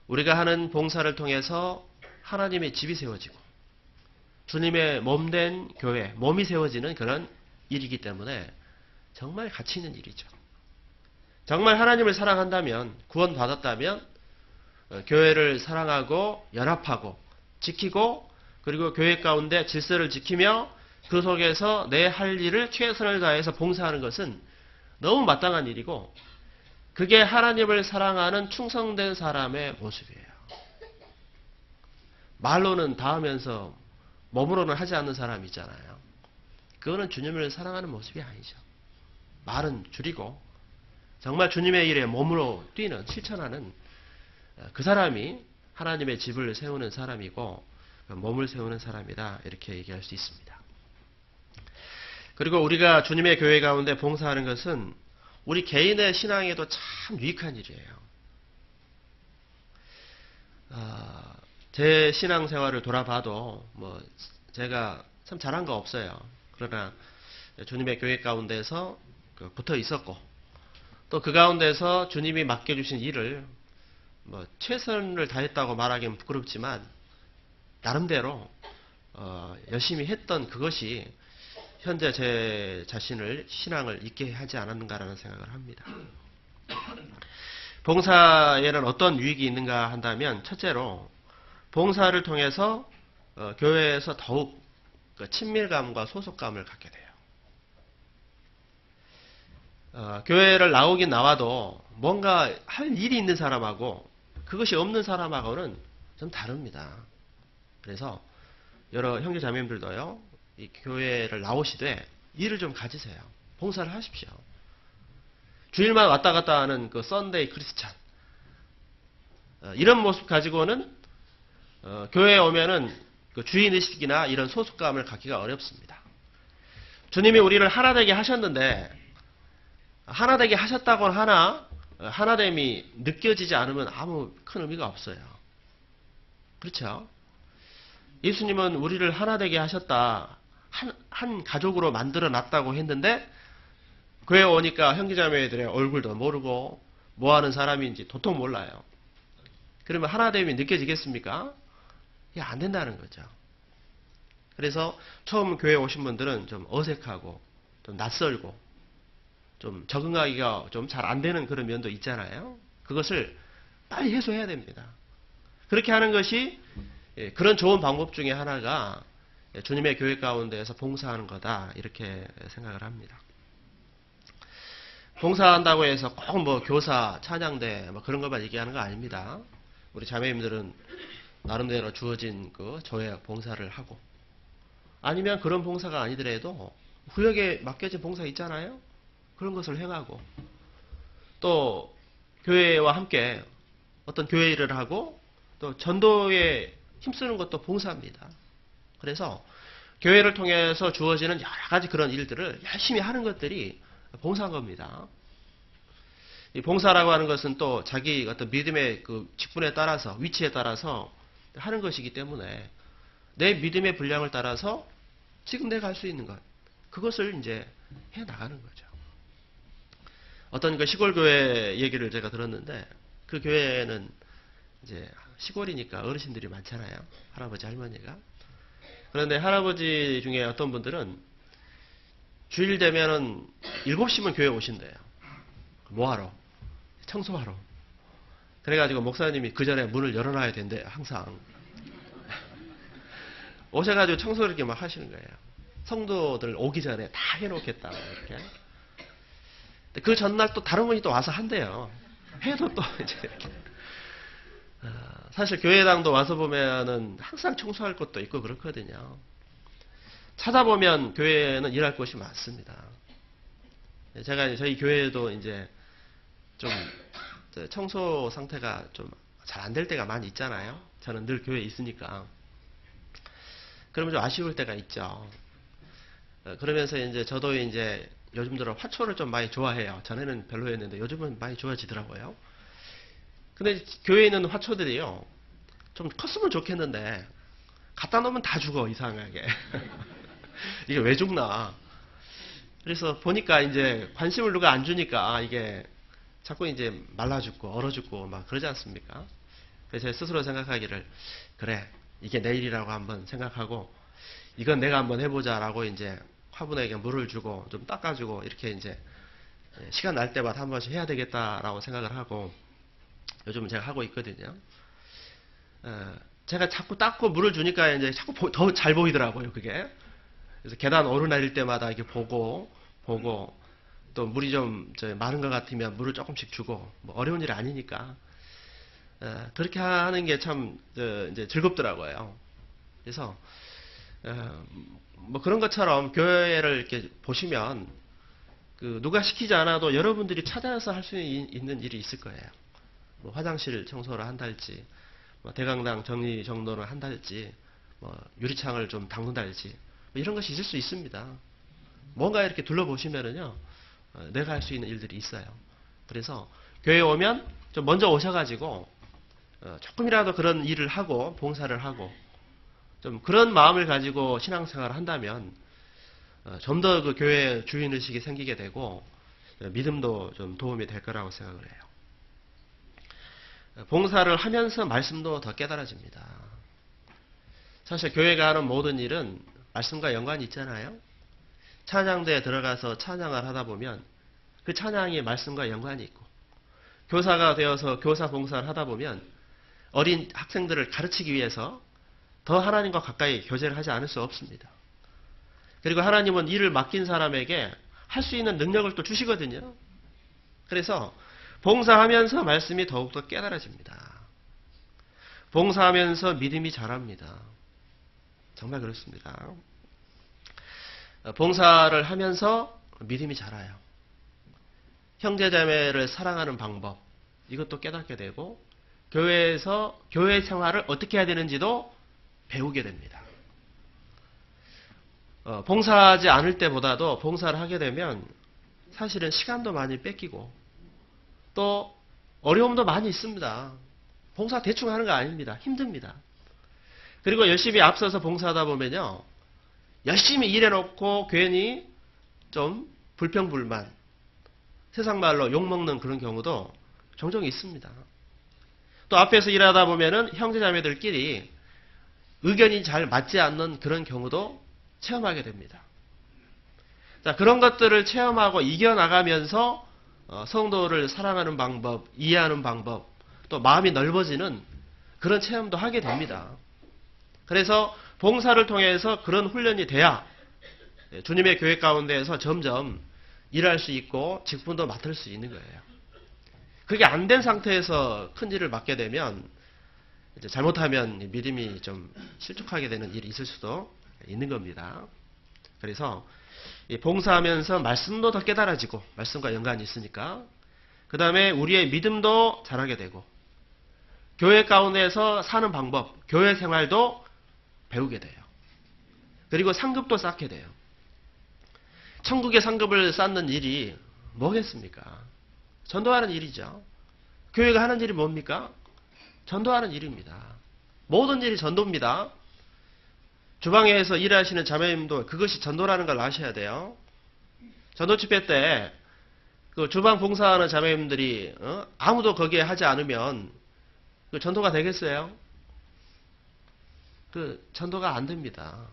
우리가 하는 봉사를 통해서 하나님의 집이 세워지고 주님의 몸된 교회, 몸이 세워지는 그런 일이기 때문에 정말 가치 있는 일이죠. 정말 하나님을 사랑한다면, 구원받았다면 교회를 사랑하고 연합하고 지키고, 그리고 교회 가운데 질서를 지키며 그 속에서 내 할 일을 최선을 다해서 봉사하는 것은 너무 마땅한 일이고, 그게 하나님을 사랑하는 충성된 사람의 모습이에요. 말로는 다 하면서 몸으로는 하지 않는 사람이 있잖아요. 그거는 주님을 사랑하는 모습이 아니죠. 말은 줄이고 정말 주님의 일에 몸으로 뛰는, 실천하는 그 사람이 하나님의 집을 세우는 사람이고 몸을 세우는 사람이다, 이렇게 얘기할 수 있습니다. 그리고 우리가 주님의 교회 가운데 봉사하는 것은 우리 개인의 신앙에도 참 유익한 일이에요. 제 신앙생활을 돌아봐도 제가 참 잘한 거 없어요. 그러나 주님의 교회 가운데서 붙어 있었고, 또 그 가운데서 주님이 맡겨주신 일을 최선을 다했다고 말하기는 부끄럽지만 나름대로 열심히 했던 그것이 현재 제 자신을, 신앙을 있게 하지 않았는가라는 생각을 합니다. 봉사에는 어떤 유익이 있는가 한다면, 첫째로 봉사를 통해서 교회에서 더욱 친밀감과 소속감을 갖게 돼요. 교회를 나오긴 나와도 뭔가 할 일이 있는 사람하고 그것이 없는 사람하고는 좀 다릅니다. 그래서 여러 형제자매님들도요, 이 교회를 나오시되 일을 좀 가지세요. 봉사를 하십시오. 주일만 왔다 갔다 하는 그 썬데이 크리스찬, 이런 모습 가지고는 교회에 오면은 그 주인의식이나 이런 소속감을 갖기가 어렵습니다. 주님이 우리를 하나되게 하셨는데, 하나되게 하셨다고 하나 하나됨이 느껴지지 않으면 아무 큰 의미가 없어요. 그렇죠? 예수님은 우리를 하나되게 하셨다, 한 가족으로 만들어 놨다고 했는데, 교회 오니까 형제자매들의 얼굴도 모르고 뭐 하는 사람인지 도통 몰라요. 그러면 하나됨이 느껴지겠습니까? 이게 안 된다는 거죠. 그래서 처음 교회 오신 분들은 좀 어색하고 좀 낯설고 좀 적응하기가 좀 잘 안 되는 그런 면도 있잖아요. 그것을 빨리 해소해야 됩니다. 그렇게 하는 것이 그런 좋은 방법 중에 하나가 주님의 교회 가운데에서 봉사하는 거다, 이렇게 생각을 합니다. 봉사한다고 해서 꼭 교사, 찬양대 그런 것만 얘기하는 거 아닙니다. 우리 자매님들은 나름대로 주어진 그 조회 봉사를 하고, 아니면 그런 봉사가 아니더라도 구역에 맡겨진 봉사 있잖아요. 그런 것을 행하고, 또 교회와 함께 어떤 교회 일을 하고 또 전도에 힘쓰는 것도 봉사입니다. 그래서 교회를 통해서 주어지는 여러 가지 그런 일들을 열심히 하는 것들이 봉사인 겁니다. 이 봉사라고 하는 것은 또 자기 어떤 믿음의 그 직분에 따라서, 위치에 따라서 하는 것이기 때문에 내 믿음의 분량을 따라서 지금 내가 할 수 있는 것, 그것을 이제 해 나가는 거죠. 어떤 그 시골 교회 얘기를 제가 들었는데, 그 교회는 이제 시골이니까 어르신들이 많잖아요. 할아버지, 할머니가. 그런데 할아버지 중에 어떤 분들은 주일 되면은 7시면 교회 오신대요. 뭐하러? 청소하러. 그래가지고 목사님이 그 전에 문을 열어놔야 된대요. 항상. 오셔가지고 청소를 이렇게 막 하시는 거예요. 성도들 오기 전에 다 해놓겠다고 이렇게. 그 전날 또 다른 분이 또 와서 한대요. 해도 또 이제 이렇게. 사실 교회당도 와서 보면은 항상 청소할 것도 있고 그렇거든요. 찾아보면 교회는 일할 곳이 많습니다. 제가 저희 교회도 이제 좀 청소 상태가 좀 잘 안 될 때가 많이 있잖아요. 저는 늘 교회에 있으니까. 그러면 좀 아쉬울 때가 있죠. 그러면서 이제 저도 이제 요즘 들어 화초를 좀 많이 좋아해요. 전에는 별로였는데 요즘은 많이 좋아지더라고요. 근데 교회에 있는 화초들이요, 좀 컸으면 좋겠는데 갖다 놓으면 다 죽어, 이상하게. 이게 왜 죽나. 그래서 보니까 이제 관심을 누가 안 주니까 이게 자꾸 이제 말라 죽고 얼어 죽고 막 그러지 않습니까? 그래서 제 스스로 생각하기를, 그래, 이게 내일이라고 한번 생각하고 이건 내가 한번 해보자라고 이제 화분에게 물을 주고 좀 닦아주고 이렇게 이제 시간 날 때마다 한 번씩 해야 되겠다라고 생각을 하고 요즘은 제가 하고 있거든요. 제가 자꾸 닦고 물을 주니까 이제 자꾸 더 잘 보이더라고요, 그게. 그래서 계단 오르내릴 때마다 이렇게 보고 또 물이 좀 마른 것 같으면 물을 조금씩 주고, 뭐 어려운 일이 아니니까 그렇게 하는 게 참 이제 즐겁더라고요. 그래서 뭐 그런 것처럼 교회를 이렇게 보시면 그 누가 시키지 않아도 여러분들이 찾아서 할 수 있는 일이 있을 거예요. 뭐 화장실 청소를 한달지, 뭐 대강당 정리 정돈을 한달지, 뭐 유리창을 좀 닦는달지, 뭐 이런 것이 있을 수 있습니다. 뭔가 이렇게 둘러보시면은요, 내가 할 수 있는 일들이 있어요. 그래서 교회에 오면 좀 먼저 오셔가지고 조금이라도 그런 일을 하고 봉사를 하고 좀 그런 마음을 가지고 신앙생활을 한다면 좀 더 그 교회 주인의식이 생기게 되고 믿음도 좀 도움이 될 거라고 생각을 해요. 봉사를 하면서 말씀도 더 깨달아집니다. 사실 교회가 하는 모든 일은 말씀과 연관이 있잖아요. 찬양대에 들어가서 찬양을 하다 보면 그 찬양이 말씀과 연관이 있고, 교사가 되어서 교사 봉사를 하다 보면 어린 학생들을 가르치기 위해서 더 하나님과 가까이 교제를 하지 않을 수 없습니다. 그리고 하나님은 일을 맡긴 사람에게 할 수 있는 능력을 또 주시거든요. 그래서 봉사하면서 말씀이 더욱더 깨달아집니다. 봉사하면서 믿음이 자랍니다. 정말 그렇습니다. 봉사를 하면서 믿음이 자라요. 형제자매를 사랑하는 방법, 이것도 깨닫게 되고 교회에서 교회 생활을 어떻게 해야 되는지도 배우게 됩니다. 봉사하지 않을 때보다도 봉사를 하게 되면 사실은 시간도 많이 뺏기고 또 어려움도 많이 있습니다. 봉사 대충 하는 거 아닙니다. 힘듭니다. 그리고 열심히 앞서서 봉사하다 보면요, 열심히 일해놓고 괜히 좀 불평불만, 세상 말로 욕먹는 그런 경우도 종종 있습니다. 또 앞에서 일하다 보면은 형제자매들끼리 의견이 잘 맞지 않는 그런 경우도 체험하게 됩니다. 자, 그런 것들을 체험하고 이겨나가면서 성도를 사랑하는 방법, 이해하는 방법, 또 마음이 넓어지는 그런 체험도 하게 됩니다. 그래서 봉사를 통해서 그런 훈련이 돼야 주님의 교회 가운데에서 점점 일할 수 있고 직분도 맡을 수 있는 거예요. 그게 안 된 상태에서 큰 일을 맡게 되면 이제 잘못하면 믿음이 좀 실족하게 되는 일이 있을 수도 있는 겁니다. 그래서 봉사하면서 말씀도 더 깨달아지고 말씀과 연관이 있으니까 그 다음에 우리의 믿음도 자라게 되고 교회 가운데서 사는 방법, 교회 생활도 배우게 돼요. 그리고 상급도 쌓게 돼요. 천국의 상급을 쌓는 일이 뭐겠습니까? 전도하는 일이죠. 교회가 하는 일이 뭡니까? 전도하는 일입니다. 모든 일이 전도입니다. 주방에서 일하시는 자매님도 그것이 전도라는 걸 아셔야 돼요. 전도 집회 때 그 주방 봉사하는 자매님들이 아무도 거기에 하지 않으면 그 전도가 되겠어요? 그 전도가 안 됩니다.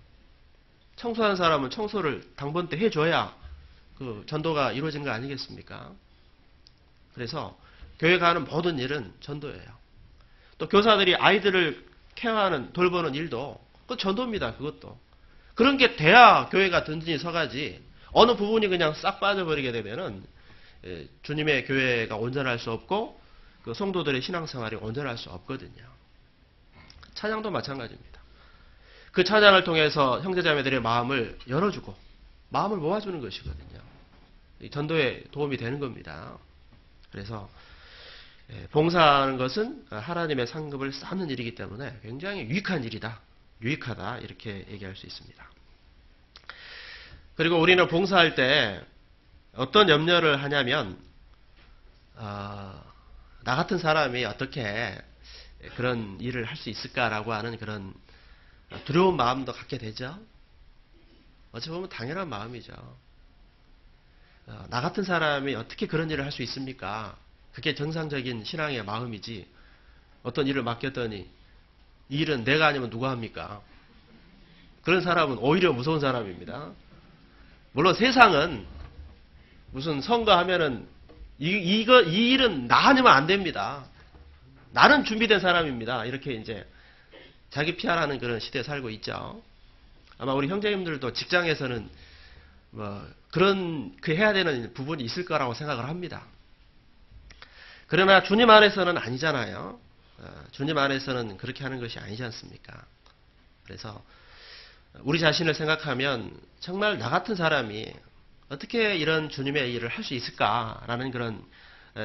청소하는 사람은 청소를 당번 때 해줘야 그 전도가 이루어진 거 아니겠습니까? 그래서 교회가 하는 모든 일은 전도예요. 또 교사들이 아이들을 케어하는 돌보는 일도 그 전도입니다. 그것도. 그런 게 돼야 교회가 든든히 서가지 어느 부분이 그냥 싹 빠져버리게 되면은 주님의 교회가 온전할 수 없고 그 성도들의 신앙생활이 온전할 수 없거든요. 찬양도 마찬가지입니다. 그 찬양을 통해서 형제자매들의 마음을 열어주고 마음을 모아주는 것이거든요. 전도에 도움이 되는 겁니다. 그래서 봉사하는 것은 하나님의 상급을 쌓는 일이기 때문에 굉장히 유익한 일이다. 유익하다 이렇게 얘기할 수 있습니다. 그리고 우리는 봉사할 때 어떤 염려를 하냐면 나 같은 사람이 어떻게 그런 일을 할 수 있을까라고 하는 그런 두려운 마음도 갖게 되죠. 어찌 보면 당연한 마음이죠. 나 같은 사람이 어떻게 그런 일을 할 수 있습니까? 그게 정상적인 신앙의 마음이지 어떤 일을 맡겼더니 이 일은 내가 아니면 누가 합니까? 그런 사람은 오히려 무서운 사람입니다. 물론 세상은 무슨 선거하면은 이 일은 나 아니면 안 됩니다. 나는 준비된 사람입니다. 이렇게 이제 자기 피하라는 그런 시대에 살고 있죠. 아마 우리 형제님들도 직장에서는 뭐 그런 해야 되는 부분이 있을 거라고 생각을 합니다. 그러나 주님 안에서는 아니잖아요. 주님 안에서는 그렇게 하는 것이 아니지 않습니까? 그래서 우리 자신을 생각하면 정말 나 같은 사람이 어떻게 이런 주님의 일을 할 수 있을까라는 그런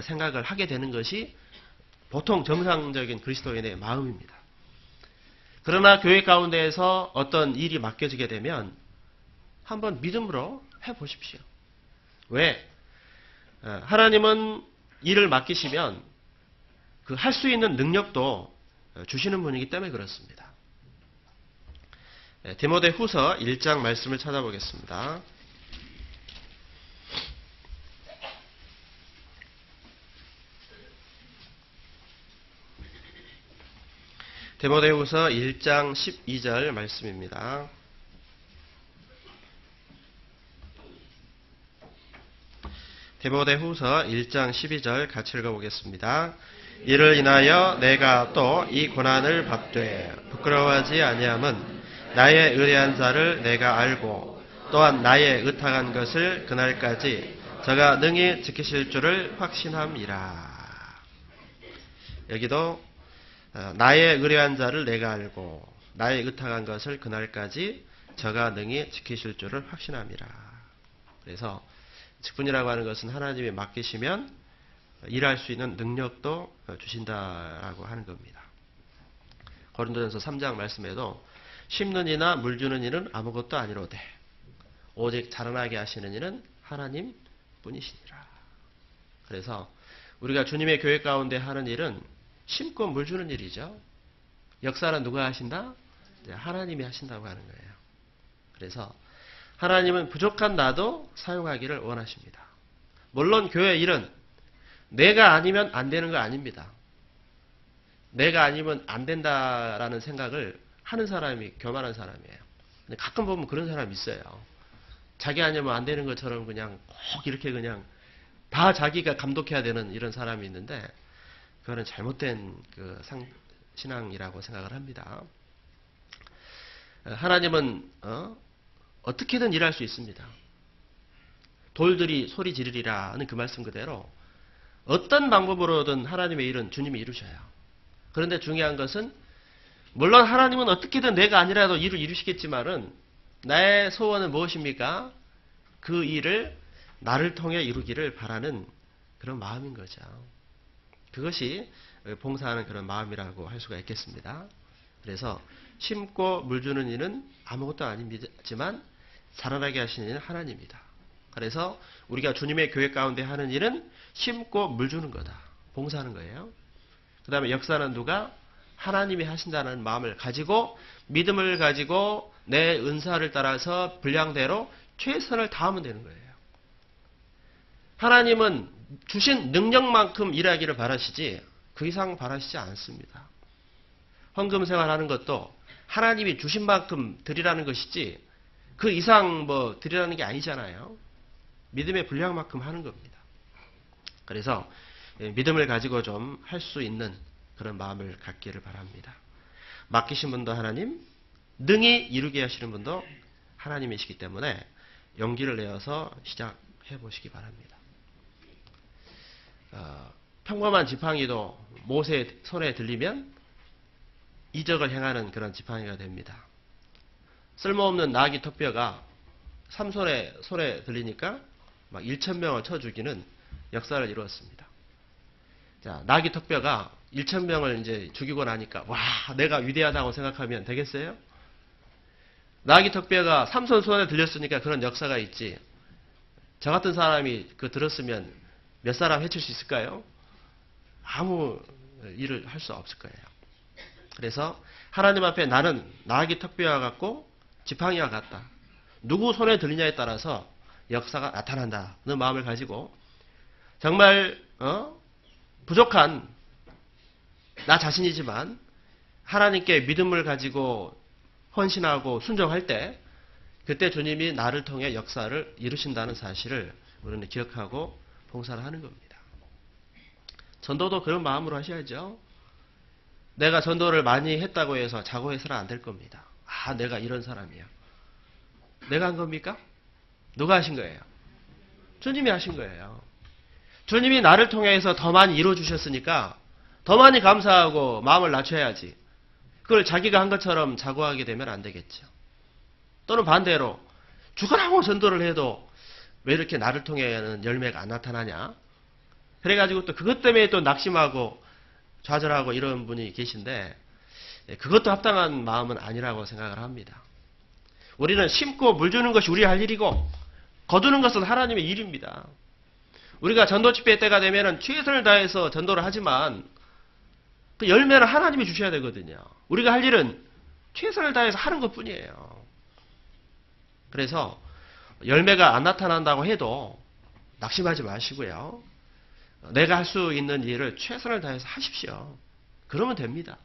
생각을 하게 되는 것이 보통 정상적인 그리스도인의 마음입니다. 그러나 교회 가운데에서 어떤 일이 맡겨지게 되면 한번 믿음으로 해보십시오. 왜? 하나님은 일을 맡기시면 그 할 수 있는 능력도 주시는 분이기 때문에 그렇습니다. 디모데후서 1장 말씀을 찾아보겠습니다. 디모데후서 1장 12절 말씀입니다. 디모데후서 1장 12절 같이 읽어보겠습니다. 이를 인하여 내가 또 이 고난을 받되 부끄러워하지 아니함은 나의 의뢰한 자를 내가 알고 또한 나의 의탁한 것을 그날까지 저가 능히 지키실 줄을 확신함이라. 여기도 나의 의뢰한 자를 내가 알고 나의 의탁한 것을 그날까지 저가 능히 지키실 줄을 확신함이라. 그래서 직분이라고 하는 것은 하나님이 맡기시면 일할 수 있는 능력도 주신다라고 하는 겁니다. 고린도전서 3장 말씀에도 심는 이나 물 주는 이는 아무것도 아니로되 오직 자라나게 하시는 이는 하나님 뿐이시니라. 그래서 우리가 주님의 교회 가운데 하는 일은 심고 물 주는 일이죠. 역사는 누가 하신다? 하나님이 하신다고 하는 거예요. 그래서 하나님은 부족한 나도 사용하기를 원하십니다. 물론 교회 일은 내가 아니면 안 되는 거 아닙니다. 내가 아니면 안 된다라는 생각을 하는 사람이 교만한 사람이에요. 근데 가끔 보면 그런 사람이 있어요. 자기 아니면 안 되는 것처럼 그냥 꼭 이렇게 그냥 다 자기가 감독해야 되는 이런 사람이 있는데 그거는 잘못된 그 신앙이라고 생각을 합니다. 하나님은 어떻게든 일할 수 있습니다. 돌들이 소리 지르리라 하는 그 말씀 그대로 어떤 방법으로든 하나님의 일은 주님이 이루셔요. 그런데 중요한 것은 물론 하나님은 어떻게든 내가 아니라도 일을 이루시겠지만은 나의 소원은 무엇입니까? 그 일을 나를 통해 이루기를 바라는 그런 마음인 거죠. 그것이 봉사하는 그런 마음이라고 할 수가 있겠습니다. 그래서 심고 물 주는 이는 아무것도 아니지만 자라나게 하시는 이는 하나님이다. 그래서 우리가 주님의 교회 가운데 하는 일은 심고 물 주는 거다. 봉사하는 거예요. 그 다음에 역사는 누가? 하나님이 하신다는 마음을 가지고 믿음을 가지고 내 은사를 따라서 분량대로 최선을 다하면 되는 거예요. 하나님은 주신 능력만큼 일하기를 바라시지 그 이상 바라시지 않습니다. 헌금 생활하는 것도 하나님이 주신 만큼 드리라는 것이지 그 이상 뭐 드리라는 게 아니잖아요. 믿음의 분량만큼 하는 겁니다. 그래서 믿음을 가지고 좀 할 수 있는 그런 마음을 갖기를 바랍니다. 맡기신 분도 하나님, 능히 이루게 하시는 분도 하나님이시기 때문에 용기를 내어서 시작해 보시기 바랍니다. 평범한 지팡이도 모세의 손에 들리면 이적을 행하는 그런 지팡이가 됩니다. 쓸모없는 나귀 턱뼈가 삼손의 손에 들리니까 막 1,000명을 쳐 죽이는 역사를 이루었습니다. 자, 나귀 턱뼈가 1,000명을 이제 죽이고 나니까 와, 내가 위대하다고 생각하면 되겠어요? 나귀 턱뼈가 삼손 손에 들렸으니까 그런 역사가 있지. 저 같은 사람이 그 들었으면 몇 사람 해칠 수 있을까요? 아무 일을 할 수 없을 거예요. 그래서 하나님 앞에 나는 나귀 턱뼈와 같고 지팡이와 같다. 누구 손에 들리냐에 따라서 역사가 나타난다는 마음을 가지고 정말 부족한 나 자신이지만 하나님께 믿음을 가지고 헌신하고 순종할 때 그때 주님이 나를 통해 역사를 이루신다는 사실을 우리는 기억하고 봉사를 하는 겁니다. 전도도 그런 마음으로 하셔야죠. 내가 전도를 많이 했다고 해서 자고해서는 안 될 겁니다. 아, 내가 이런 사람이야. 내가 한 겁니까? 누가 하신 거예요? 주님이 하신 거예요. 주님이 나를 통해서 더 많이 이루어주셨으니까 더 많이 감사하고 마음을 낮춰야지. 그걸 자기가 한 것처럼 자고하게 되면 안 되겠죠. 또는 반대로 죽어라고 전도를 해도 왜 이렇게 나를 통해는 열매가 안 나타나냐? 그래가지고 또 그것 때문에 또 낙심하고 좌절하고 이런 분이 계신데 그것도 합당한 마음은 아니라고 생각을 합니다. 우리는 심고 물 주는 것이 우리 할 일이고 거두는 것은 하나님의 일입니다. 우리가 전도 집회 때가 되면 최선을 다해서 전도를 하지만 그 열매는 하나님이 주셔야 되거든요. 우리가 할 일은 최선을 다해서 하는 것뿐이에요. 그래서 열매가 안 나타난다고 해도 낙심하지 마시고요. 내가 할 수 있는 일을 최선을 다해서 하십시오. 그러면 됩니다.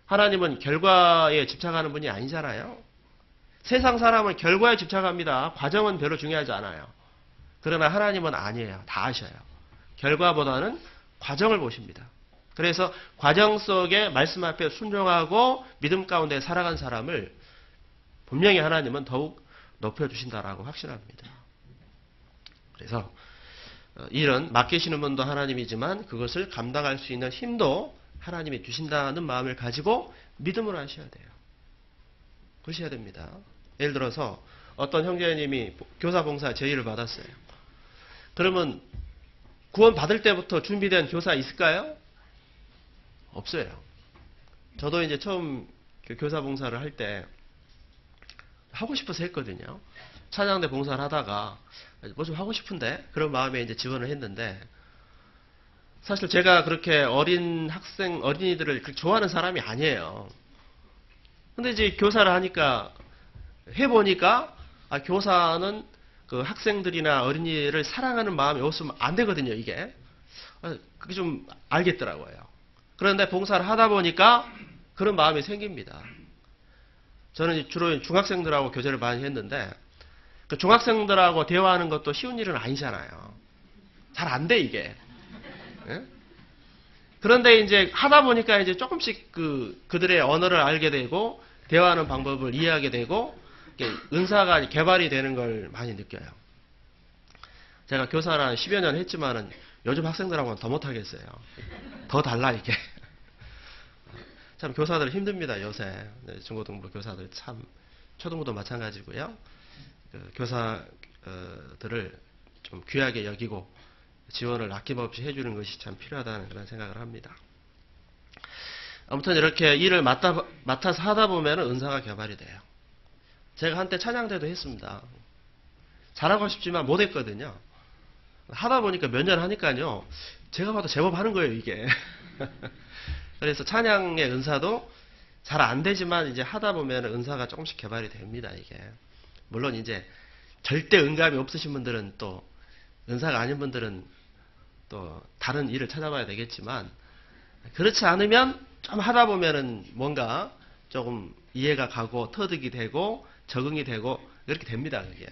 하나님은 결과에 집착하는 분이 아니잖아요. 세상 사람은 결과에 집착합니다. 과정은 별로 중요하지 않아요. 그러나 하나님은 아니에요. 다 아셔요. 결과보다는 과정을 보십니다. 그래서 과정 속에 말씀 앞에 순종하고 믿음 가운데 살아간 사람을 분명히 하나님은 더욱 높여주신다라고 확신합니다. 그래서 일은 맡기시는 분도 하나님이지만 그것을 감당할 수 있는 힘도 하나님이 주신다는 마음을 가지고 믿음으로 하셔야 돼요. 그러셔야 됩니다. 예를 들어서 어떤 형제님이 교사봉사 제의를 받았어요. 그러면 구원 받을 때부터 준비된 교사 있을까요? 없어요. 저도 이제 처음 교사봉사를 할 때 하고 싶어서 했거든요. 찬양대 봉사를 하다가 뭐 좀 하고 싶은데 그런 마음에 이제 지원을 했는데 사실 제가 그렇게 어린이들을 그렇게 좋아하는 사람이 아니에요. 근데 이제 교사를 하니까 해보니까 교사는 그 학생들이나 어린이를 사랑하는 마음이 없으면 안 되거든요, 이게. 그게 좀 알겠더라고요. 그런데 봉사를 하다 보니까 그런 마음이 생깁니다. 저는 주로 중학생들하고 교제를 많이 했는데 그 중학생들하고 대화하는 것도 쉬운 일은 아니잖아요. 잘 안 돼, 이게. 예? 그런데 이제 하다 보니까 이제 조금씩 그들의 언어를 알게 되고 대화하는 방법을 이해하게 되고 은사가 개발이 되는 걸 많이 느껴요. 제가 교사를 한 10여 년 했지만은 요즘 학생들하고는 더 못하겠어요. 더 달라, 이게. 참 교사들 힘듭니다, 요새. 네, 중고등부 교사들 참, 초등부도 마찬가지고요. 그 교사들을 좀 귀하게 여기고 지원을 아낌없이 해주는 것이 참 필요하다는 그런 생각을 합니다. 아무튼 이렇게 일을 맡아서 하다 보면 은사가 개발이 돼요. 제가 한때 찬양대도 했습니다. 잘하고 싶지만 못했거든요. 하다 보니까 몇 년 하니까요, 제가 봐도 제법 하는 거예요, 이게. 그래서 찬양의 은사도 잘 안 되지만 이제 하다 보면 은사가 조금씩 개발이 됩니다, 이게. 물론 이제 절대 은감이 없으신 분들은 또, 은사가 아닌 분들은 또 다른 일을 찾아봐야 되겠지만, 그렇지 않으면 좀 하다 보면은 뭔가 조금 이해가 가고 터득이 되고 적응이 되고 이렇게 됩니다, 그게.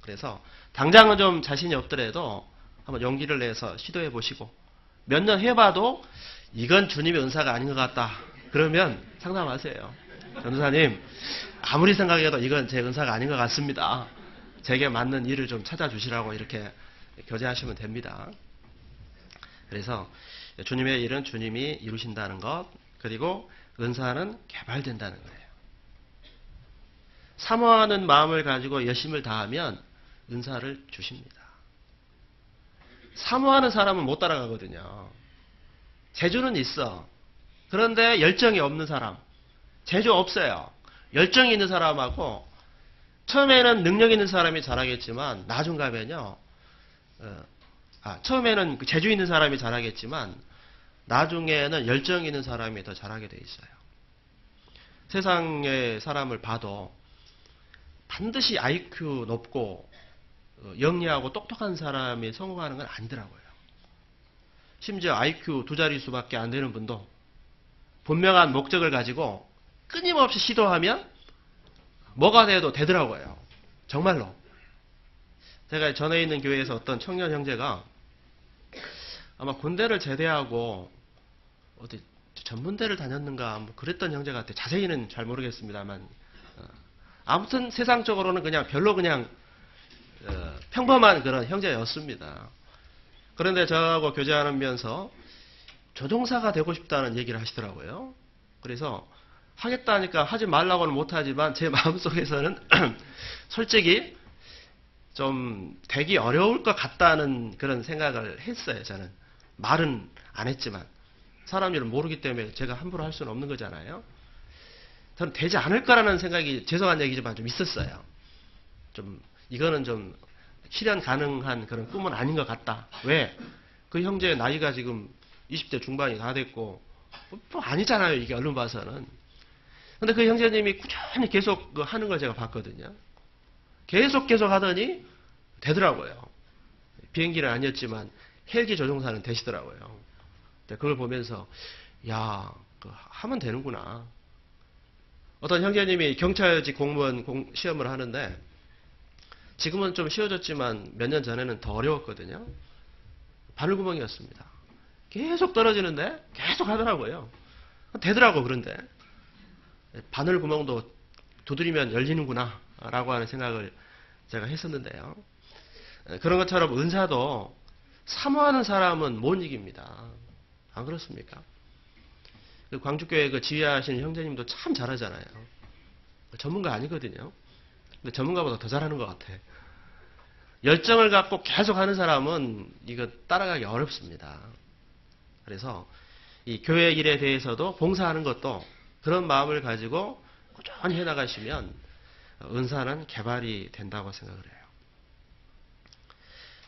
그래서 당장은 좀 자신이 없더라도 한번 용기를 내서 시도해 보시고 몇 년 해봐도 이건 주님의 은사가 아닌 것 같다. 그러면 상담하세요. 전도사님, 아무리 생각해도 이건 제 은사가 아닌 것 같습니다. 제게 맞는 일을 좀 찾아주시라고 이렇게 교제하시면 됩니다. 그래서 주님의 일은 주님이 이루신다는 것, 그리고 은사는 개발된다는 거예요. 사모하는 마음을 가지고 열심을 다하면 은사를 주십니다. 사모하는 사람은 못 따라가거든요. 재주는 있어. 그런데 열정이 없는 사람, 재주 없어요. 열정이 있는 사람하고 처음에는 능력 있는 사람이 잘하겠지만 나중 가면요, 처음에는 재주 있는 사람이 잘하겠지만 나중에는 열정 있는 사람이 더 잘하게 돼 있어요. 세상의 사람을 봐도 반드시 IQ 높고 영리하고 똑똑한 사람이 성공하는 건 아니더라고요. 심지어 IQ 2자릿수밖에 안 되는 분도 분명한 목적을 가지고 끊임없이 시도하면 뭐가 돼도 되더라고요. 정말로. 제가 전에 있는 교회에서 어떤 청년 형제가 아마 군대를 제대하고 어디 전문대를 다녔는가 뭐 그랬던 형제 같아요. 자세히는 잘 모르겠습니다만 아무튼 세상적으로는 그냥 별로 그냥 평범한 그런 형제였습니다. 그런데 저하고 교제하면서 조종사가 되고 싶다는 얘기를 하시더라고요. 그래서 하겠다니까 하지 말라고는 못하지만 제 마음속에서는 솔직히 좀 되기 어려울 것 같다는 그런 생각을 했어요. 저는 말은 안 했지만 사람 일을 모르기 때문에 제가 함부로 할 수는 없는 거잖아요. 저는 되지 않을 거라는 생각이 죄송한 얘기지만 좀 있었어요. 좀 이거는 좀 실현 가능한 그런 꿈은 아닌 것 같다. 왜? 그 형제의 나이가 지금 20대 중반이 다 됐고 뭐 아니잖아요. 이게 얼른 봐서는. 근데 그 형제님이 꾸준히 계속 하는 걸 제가 봤거든요. 계속 하더니 되더라고요. 비행기는 아니었지만 헬기 조종사는 되시더라고요. 그걸 보면서 야, 하면 되는구나. 어떤 형제님이 경찰직 공무원 시험을 하는데 지금은 좀 쉬워졌지만 몇 년 전에는 더 어려웠거든요. 바늘구멍이었습니다. 계속 떨어지는데 계속 하더라고요. 되더라고. 그런데 바늘구멍도 두드리면 열리는구나 라고 하는 생각을 제가 했었는데요. 그런 것처럼 은사도 사모하는 사람은 못 이깁니다. 안 그렇습니까? 그 광주교회 그 지휘하시는 형제님도 참 잘하잖아요. 전문가 아니거든요. 근데 전문가보다 더 잘하는 것 같아. 열정을 갖고 계속 하는 사람은 이거 따라가기 어렵습니다. 그래서 이 교회 일에 대해서도 봉사하는 것도 그런 마음을 가지고 꾸준히 해나가시면 은사는 개발이 된다고 생각을 해요.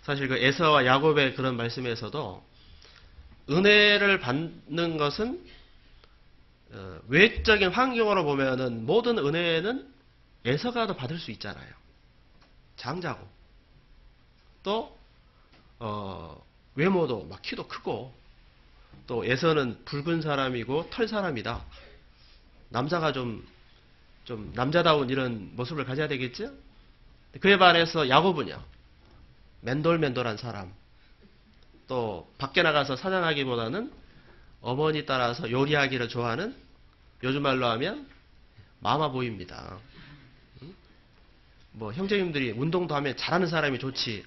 사실 그 에서와 야곱의 그런 말씀에서도 은혜를 받는 것은 외적인 환경으로 보면은 모든 은혜는 에서가 더 받을 수 있잖아요. 장자고 또 외모도 막 키도 크고 또 에서는 붉은 사람이고 털 사람이다. 남자가 좀 남자다운 이런 모습을 가져야 되겠죠? 그에 반해서 야곱은요. 맨돌맨돌한 사람. 또 밖에 나가서 사냥하기보다는 어머니 따라서 요리하기를 좋아하는 요즘 말로 하면 마마보이입니다. 뭐 형제님들이 운동도 하면 잘하는 사람이 좋지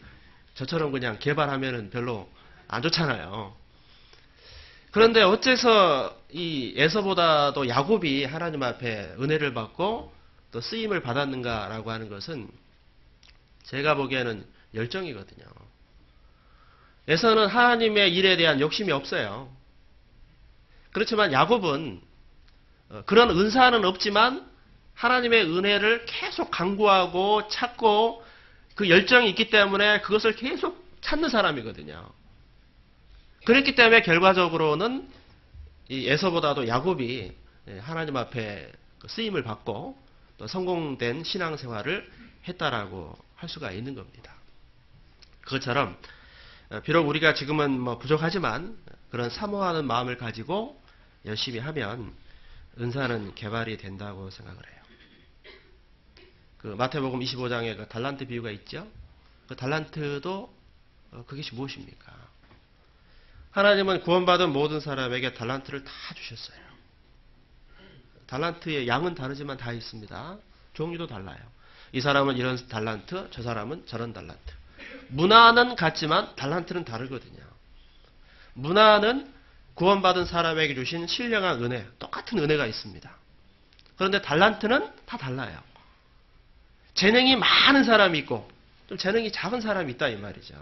저처럼 그냥 개발하면은 별로 안 좋잖아요. 그런데 어째서 이 에서보다도 야곱이 하나님 앞에 은혜를 받고 또 쓰임을 받았는가라고 하는 것은 제가 보기에는 열정이거든요. 에서는 하나님의 일에 대한 욕심이 없어요. 그렇지만 야곱은 그런 은사는 없지만 하나님의 은혜를 계속 강구하고 찾고 그 열정이 있기 때문에 그것을 계속 찾는 사람이거든요. 그렇기 때문에 결과적으로는 이 에서보다도 야곱이 하나님 앞에 쓰임을 받고 또 성공된 신앙생활을 했다라고 할 수가 있는 겁니다. 그것처럼 비록 우리가 지금은 뭐 부족하지만 그런 사모하는 마음을 가지고 열심히 하면 은사는 개발이 된다고 생각을 해요. 그 마태복음 25장에 그 달란트 비유가 있죠. 그 달란트도 그것이 무엇입니까? 하나님은 구원받은 모든 사람에게 달란트를 다 주셨어요. 달란트의 양은 다르지만 다 있습니다. 종류도 달라요. 이 사람은 이런 달란트, 저 사람은 저런 달란트. 문화는 같지만 달란트는 다르거든요. 문화는 구원받은 사람에게 주신 신령한 은혜, 똑같은 은혜가 있습니다. 그런데 달란트는 다 달라요. 재능이 많은 사람이 있고 좀 재능이 작은 사람이 있다 이 말이죠.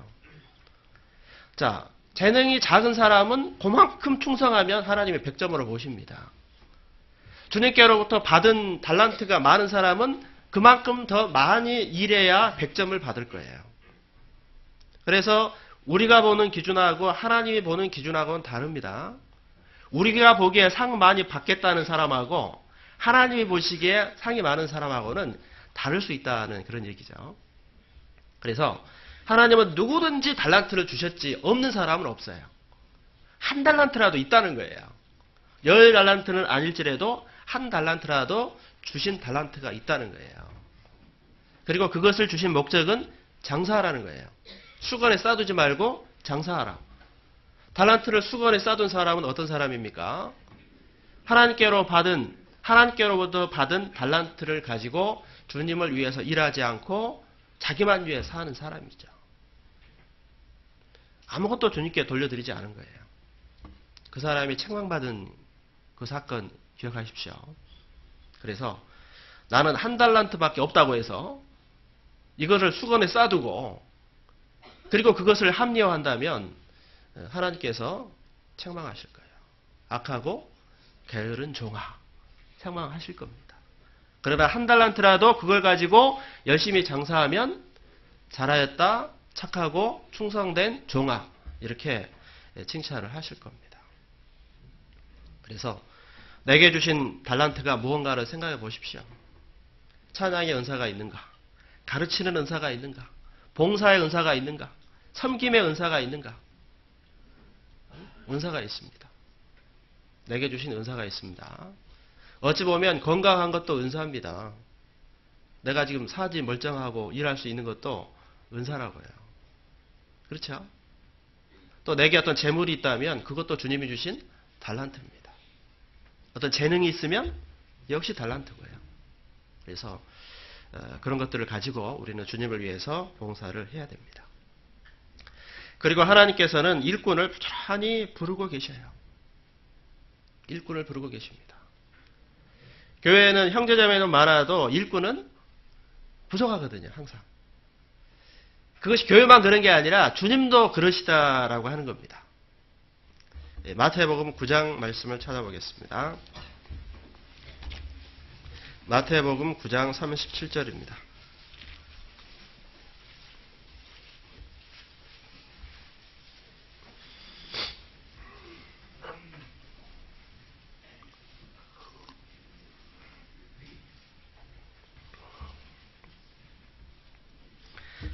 자, 재능이 작은 사람은 그만큼 충성하면 하나님의 100점으로 보십니다. 주님께로부터 받은 달란트가 많은 사람은 그만큼 더 많이 일해야 100점을 받을 거예요. 그래서 우리가 보는 기준하고 하나님이 보는 기준하고는 다릅니다. 우리가 보기에 상 많이 받겠다는 사람하고 하나님이 보시기에 상이 많은 사람하고는 다를 수 있다는 그런 얘기죠. 그래서 하나님은 누구든지 달란트를 주셨지 없는 사람은 없어요. 한 달란트라도 있다는 거예요. 10달란트는 아닐지라도 한 달란트라도 주신 달란트가 있다는 거예요. 그리고 그것을 주신 목적은 장사하라는 거예요. 수건에 싸두지 말고 장사하라. 달란트를 수건에 싸둔 사람은 어떤 사람입니까? 하나님께로부터 받은 달란트를 가지고 주님을 위해서 일하지 않고 자기만 위해서 하는 사람이죠. 아무것도 주님께 돌려드리지 않은 거예요. 그 사람이 책망받은 그 사건 기억하십시오. 그래서 나는 한 달란트밖에 없다고 해서 이것을 수건에 싸두고 그리고 그것을 합리화한다면 하나님께서 책망하실 거예요. 악하고 게으른 종아 책망하실 겁니다. 그러나 한 달란트라도 그걸 가지고 열심히 장사하면 잘하였다, 착하고 충성된 종아 이렇게 칭찬을 하실 겁니다. 그래서 내게 주신 달란트가 무언가를 생각해 보십시오. 찬양의 은사가 있는가? 가르치는 은사가 있는가? 봉사의 은사가 있는가? 섬김의 은사가 있는가? 은사가 있습니다. 내게 주신 은사가 있습니다. 어찌 보면 건강한 것도 은사입니다. 내가 지금 사지 멀쩡하고 일할 수 있는 것도 은사라고요. 그렇죠? 또 내게 어떤 재물이 있다면 그것도 주님이 주신 달란트입니다. 어떤 재능이 있으면 역시 달란트고요. 그래서 그런 것들을 가지고 우리는 주님을 위해서 봉사를 해야 됩니다. 그리고 하나님께서는 일꾼을 부지런히 부르고 계셔요. 일꾼을 부르고 계십니다. 교회에는 형제자매는 많아도 일꾼은 부족하거든요. 항상. 그것이 교회만 그런 게 아니라 주님도 그러시다라고 하는 겁니다. 마태복음 9장 말씀을 찾아보겠습니다. 마태복음 9장 37절입니다.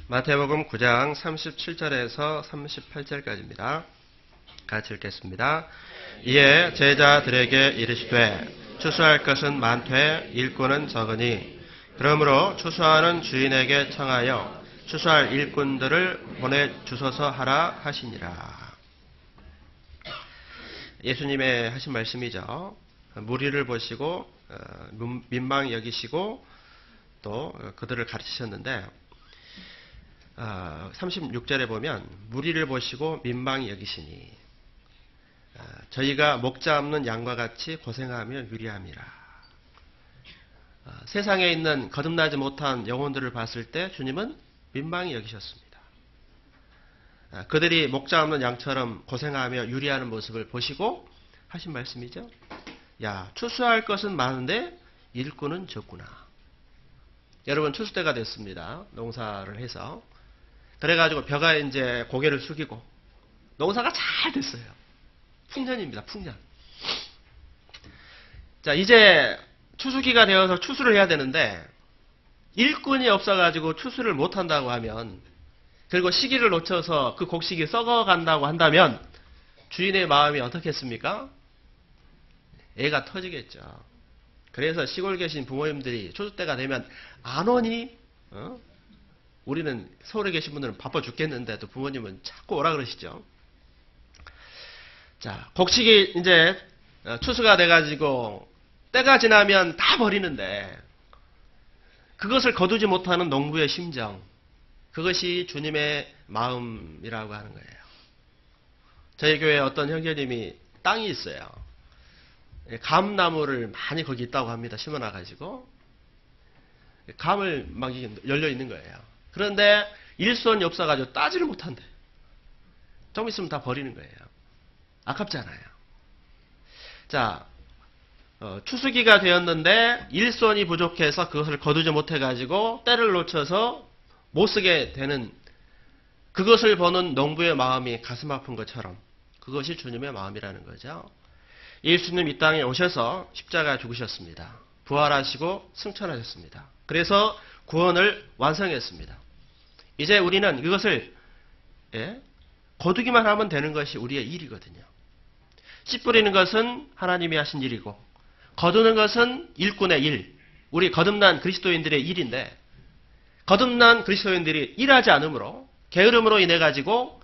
마태복음 9장 37절에서 38절까지입니다. 같이 읽겠습니다. 이에 제자들에게 이르시되 추수할 것은 많되 일꾼은 적으니 그러므로 추수하는 주인에게 청하여 추수할 일꾼들을 보내주소서 하라 하시니라. 예수님의 하신 말씀이죠. 무리를 보시고 민망히 여기시고 또 그들을 가르치셨는데 36절에 보면 무리를 보시고 민망히 여기시니 저희가 목자 없는 양과 같이 고생하며 유리함이라. 세상에 있는 거듭나지 못한 영혼들을 봤을 때 주님은 민망히 여기셨습니다. 그들이 목자 없는 양처럼 고생하며 유리하는 모습을 보시고 하신 말씀이죠. 야, 추수할 것은 많은데 일꾼은 적구나. 여러분, 추수 때가 됐습니다. 농사를 해서. 그래가지고 벼가 이제 고개를 숙이고 농사가 잘 됐어요. 풍년입니다. 풍년. 자, 이제 추수기가 되어서 추수를 해야 되는데 일꾼이 없어가지고 추수를 못한다고 하면, 그리고 시기를 놓쳐서 그 곡식이 썩어간다고 한다면 주인의 마음이 어떻겠습니까? 애가 터지겠죠. 그래서 시골 계신 부모님들이 추수 때가 되면 안 오니? 우리는 서울에 계신 분들은 바빠 죽겠는데 또 부모님은 자꾸 오라 그러시죠. 자, 곡식이 이제 추수가 돼가지고 때가 지나면 다 버리는데 그것을 거두지 못하는 농부의 심정, 그것이 주님의 마음이라고 하는 거예요. 저희 교회에 어떤 형제님이 땅이 있어요. 감나무를 많이 거기 있다고 합니다. 심어놔가지고 감을 막 열려 있는 거예요. 그런데 일손이 없어가지고 따지를 못한대. 좀 있으면 다 버리는 거예요. 아깝잖아요. 자, 추수기가 되었는데 일손이 부족해서 그것을 거두지 못해가지고 때를 놓쳐서 못 쓰게 되는, 그것을 보는 농부의 마음이 가슴 아픈 것처럼 그것이 주님의 마음이라는 거죠. 예수님 이 땅에 오셔서 십자가에 죽으셨습니다. 부활하시고 승천하셨습니다. 그래서 구원을 완성했습니다. 이제 우리는 이것을 거두기만 하면 되는 것이 우리의 일이거든요. 씨 뿌리는 것은 하나님이 하신 일이고 거두는 것은 일꾼의 일, 우리 거듭난 그리스도인들의 일인데, 거듭난 그리스도인들이 일하지 않으므로 게으름으로 인해 가지고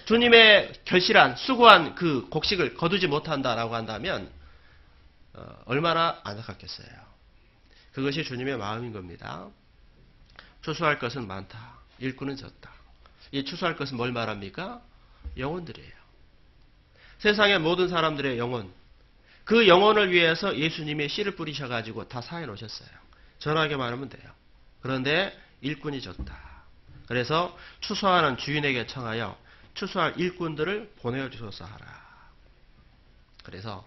주님의 결실한 수고한 그 곡식을 거두지 못한다라고 한다면 얼마나 안타깝겠어요. 그것이 주님의 마음인 겁니다. 추수할 것은 많다, 일꾼은 적다. 이 추수할 것은 뭘 말합니까? 영혼들이에요. 세상의 모든 사람들의 영혼, 그 영혼을 위해서 예수님이 씨를 뿌리셔가지고 다 사해 놓으셨어요. 전하게 말하면 돼요. 그런데 일꾼이 적다. 그래서 추수하는 주인에게 청하여 추수할 일꾼들을 보내주소서 하라. 그래서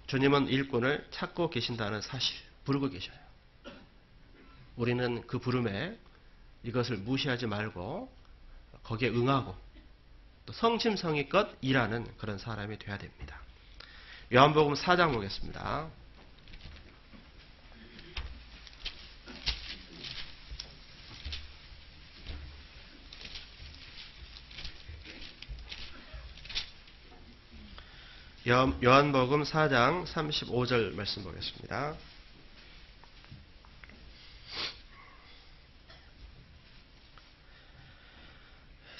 주님은 일꾼을 찾고 계신다는 사실, 부르고 계셔요. 우리는 그 부름에 이것을 무시하지 말고 거기에 응하고 또 성심성의껏 일하는 그런 사람이 되어야 됩니다. 요한복음 4장 보겠습니다. 요한복음 4장 35절 말씀 보겠습니다.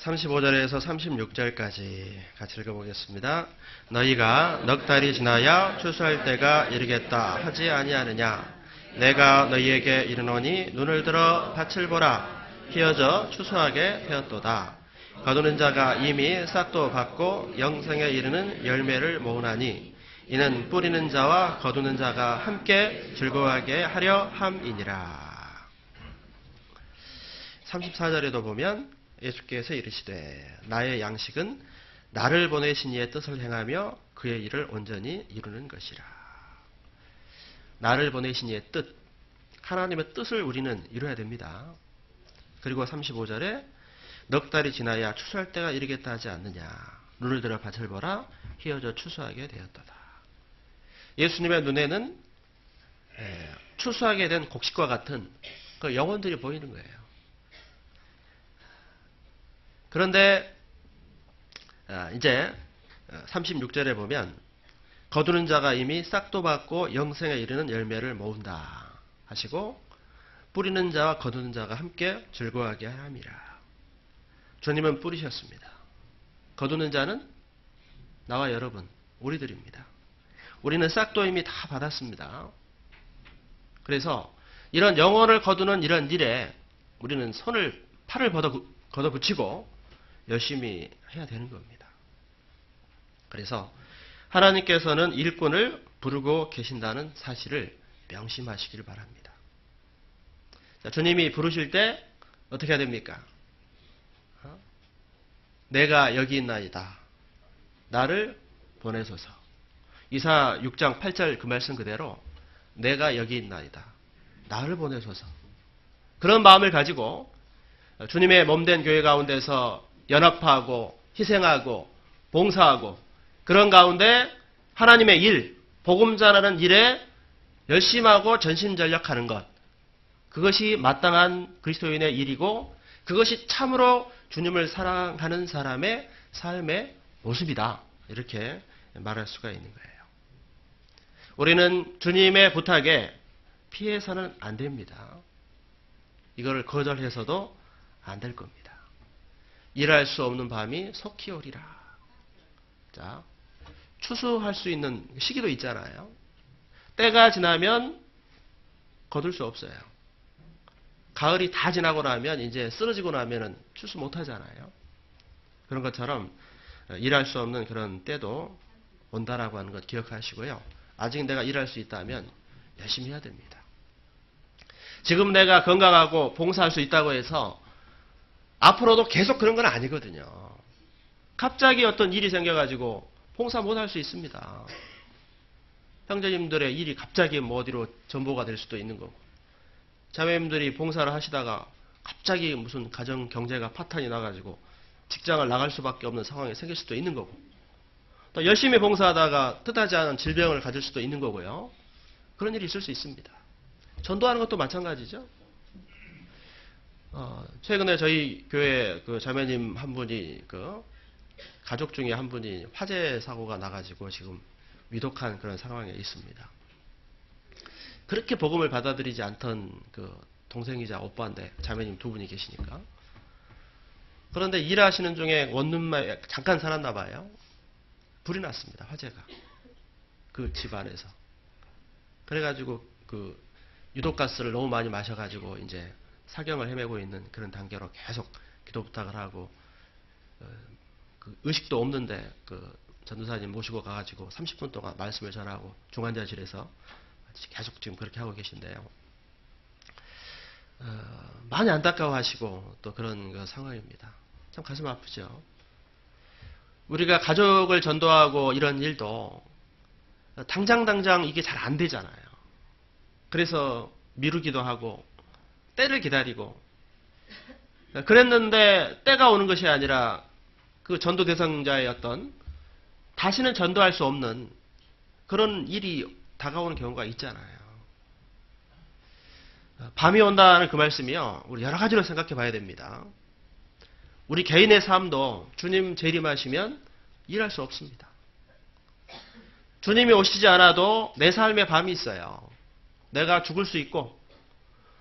35절에서 36절까지 같이 읽어보겠습니다. 너희가 넉 달이 지나야 추수할 때가 이르겠다 하지 아니하느냐? 내가 너희에게 이르노니 눈을 들어 밭을 보라. 피어져 추수하게 되었도다. 거두는 자가 이미 싹도 받고 영생에 이르는 열매를 모으나니 이는 뿌리는 자와 거두는 자가 함께 즐거워하게 하려 함이니라. 34절에도 보면 예수께서 이르시되 나의 양식은 나를 보내신 이의 뜻을 행하며 그의 일을 온전히 이루는 것이라. 나를 보내신 이의 뜻, 하나님의 뜻을 우리는 이루어야 됩니다. 그리고 35절에 넉 달이 지나야 추수할 때가 이르겠다 하지 않느냐. 눈을 들어 밭을 보라. 희어져 추수하게 되었도다. 예수님의 눈에는 추수하게 된 곡식과 같은 그 영혼들이 보이는 거예요. 그런데 이제 36절에 보면 거두는 자가 이미 싹도 받고 영생에 이르는 열매를 모은다 하시고 뿌리는 자와 거두는 자가 함께 즐거워하게 함이라. 주님은 뿌리셨습니다. 거두는 자는 나와 여러분, 우리들입니다. 우리는 싹도 이미 다 받았습니다. 그래서 이런 영혼을 거두는 이런 일에 우리는 팔을 걷어붙이고 열심히 해야 되는 겁니다. 그래서 하나님께서는 일꾼을 부르고 계신다는 사실을 명심하시기를 바랍니다. 자, 주님이 부르실 때 어떻게 해야 됩니까? 내가 여기 있나이다. 나를 보내소서. 이사 6장 8절 그 말씀 그대로 내가 여기 있나이다. 나를 보내소서. 그런 마음을 가지고 주님의 몸된 교회 가운데서 연합하고 희생하고 봉사하고 그런 가운데 하나님의 일, 복음 전하는 일에 열심하고 전심전력하는 것. 그것이 마땅한 그리스도인의 일이고 그것이 참으로 주님을 사랑하는 사람의 삶의 모습이다. 이렇게 말할 수가 있는 거예요. 우리는 주님의 부탁에 피해서는 안 됩니다. 이걸 거절해서도 안 될 겁니다. 일할 수 없는 밤이 속히 오리라. 자, 추수할 수 있는 시기도 있잖아요. 때가 지나면 거둘 수 없어요. 가을이 다 지나고 나면 이제 쓰러지고 나면은 추수 못 하잖아요. 그런 것처럼 일할 수 없는 그런 때도 온다라고 하는 것 기억하시고요. 아직 내가 일할 수 있다면 열심히 해야 됩니다. 지금 내가 건강하고 봉사할 수 있다고 해서 앞으로도 계속 그런 건 아니거든요. 갑자기 어떤 일이 생겨가지고 봉사 못 할 수 있습니다. 형제님들의 일이 갑자기 뭐 어디로 전보가 될 수도 있는 거고, 자매님들이 봉사를 하시다가 갑자기 무슨 가정 경제가 파탄이 나가지고 직장을 나갈 수밖에 없는 상황이 생길 수도 있는 거고, 또 열심히 봉사하다가 뜻하지 않은 질병을 가질 수도 있는 거고요. 그런 일이 있을 수 있습니다. 전도하는 것도 마찬가지죠. 최근에 저희 교회 그 자매님 한 분이 가족 중에 한 분이 화재 사고가 나가지고 지금 위독한 그런 상황에 있습니다. 그렇게 복음을 받아들이지 않던 그 동생이자 오빠인데 자매님 두 분이 계시니까. 그런데 일하시는 중에 원룸에 잠깐 살았나 봐요. 불이 났습니다. 화재가. 그 집안에서. 그래가지고 그 유독가스를 너무 많이 마셔가지고 이제 사경을 헤매고 있는 그런 단계로 계속 기도 부탁을 하고, 그 의식도 없는데 그 전도사님 모시고 가가지고 30분 동안 말씀을 전하고 중환자실에서 계속 지금 그렇게 하고 계신데요. 많이 안타까워하시고 또 그런 그 상황입니다. 참 가슴 아프죠. 우리가 가족을 전도하고 이런 일도 당장 이게 잘 안 되잖아요. 그래서 미루기도 하고 때를 기다리고 그랬는데 때가 오는 것이 아니라 그 전도 대상자의 어떤 다시는 전도할 수 없는 그런 일이 다가오는 경우가 있잖아요. 밤이 온다는 그 말씀이요, 우리 여러 가지로 생각해 봐야 됩니다. 우리 개인의 삶도 주님 재림하시면 일할 수 없습니다. 주님이 오시지 않아도 내 삶에 밤이 있어요. 내가 죽을 수 있고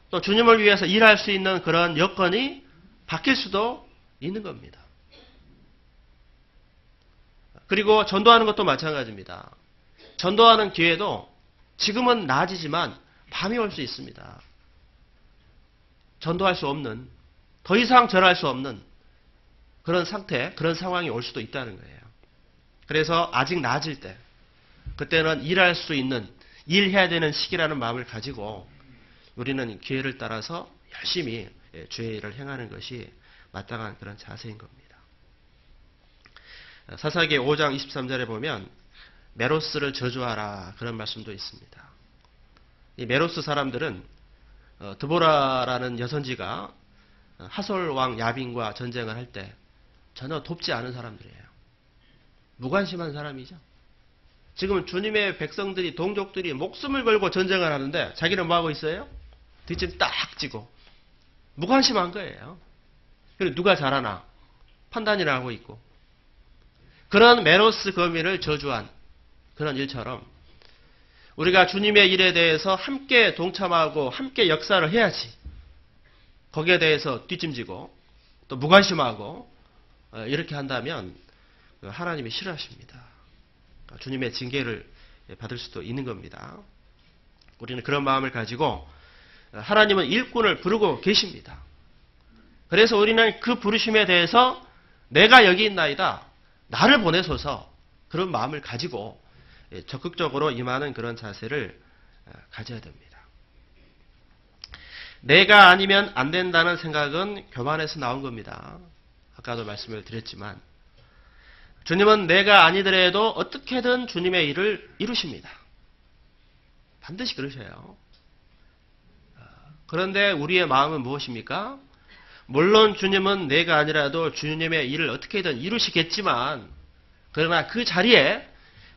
또 주님을 위해서 일할 수 있는 그런 여건이 바뀔 수도 있는 겁니다. 그리고 전도하는 것도 마찬가지입니다. 전도하는 기회도 지금은 나아지지만 밤이 올 수 있습니다. 전도할 수 없는, 더 이상 전할 수 없는 그런 상태, 그런 상황이 올 수도 있다는 거예요. 그래서 아직 나아질 때, 그때는 일할 수 있는, 일해야 되는 시기라는 마음을 가지고 우리는 기회를 따라서 열심히 주의 일을 행하는 것이 마땅한 그런 자세인 겁니다. 사사기 5장 23절에 보면 메로스를 저주하라 그런 말씀도 있습니다. 이 메로스 사람들은 드보라라는 여선지가 하솔 왕 야빈과 전쟁을 할 때 전혀 돕지 않은 사람들이에요. 무관심한 사람이죠. 지금 주님의 백성들이, 동족들이 목숨을 걸고 전쟁을 하는데 자기는 뭐하고 있어요? 뒷짐 딱 지고 무관심한 거예요. 그리고 누가 잘하나 판단이나 하고 있고, 그런 메로스 거민을 저주한 그런 일처럼 우리가 주님의 일에 대해서 함께 동참하고 함께 역사를 해야지, 거기에 대해서 뒷짐지고 또 무관심하고 이렇게 한다면 하나님이 싫어하십니다. 주님의 징계를 받을 수도 있는 겁니다. 우리는 그런 마음을 가지고 하나님은 일꾼을 부르고 계십니다. 그래서 우리는 그 부르심에 대해서 내가 여기 있나이다, 나를 보내소서, 그런 마음을 가지고 적극적으로 임하는 그런 자세를 가져야 됩니다. 내가 아니면 안 된다는 생각은 교만에서 나온 겁니다. 아까도 말씀을 드렸지만 주님은 내가 아니더라도 어떻게든 주님의 일을 이루십니다. 반드시 그러셔요. 그런데 우리의 마음은 무엇입니까? 물론 주님은 내가 아니라도 주님의 일을 어떻게든 이루시겠지만 그러나 그 자리에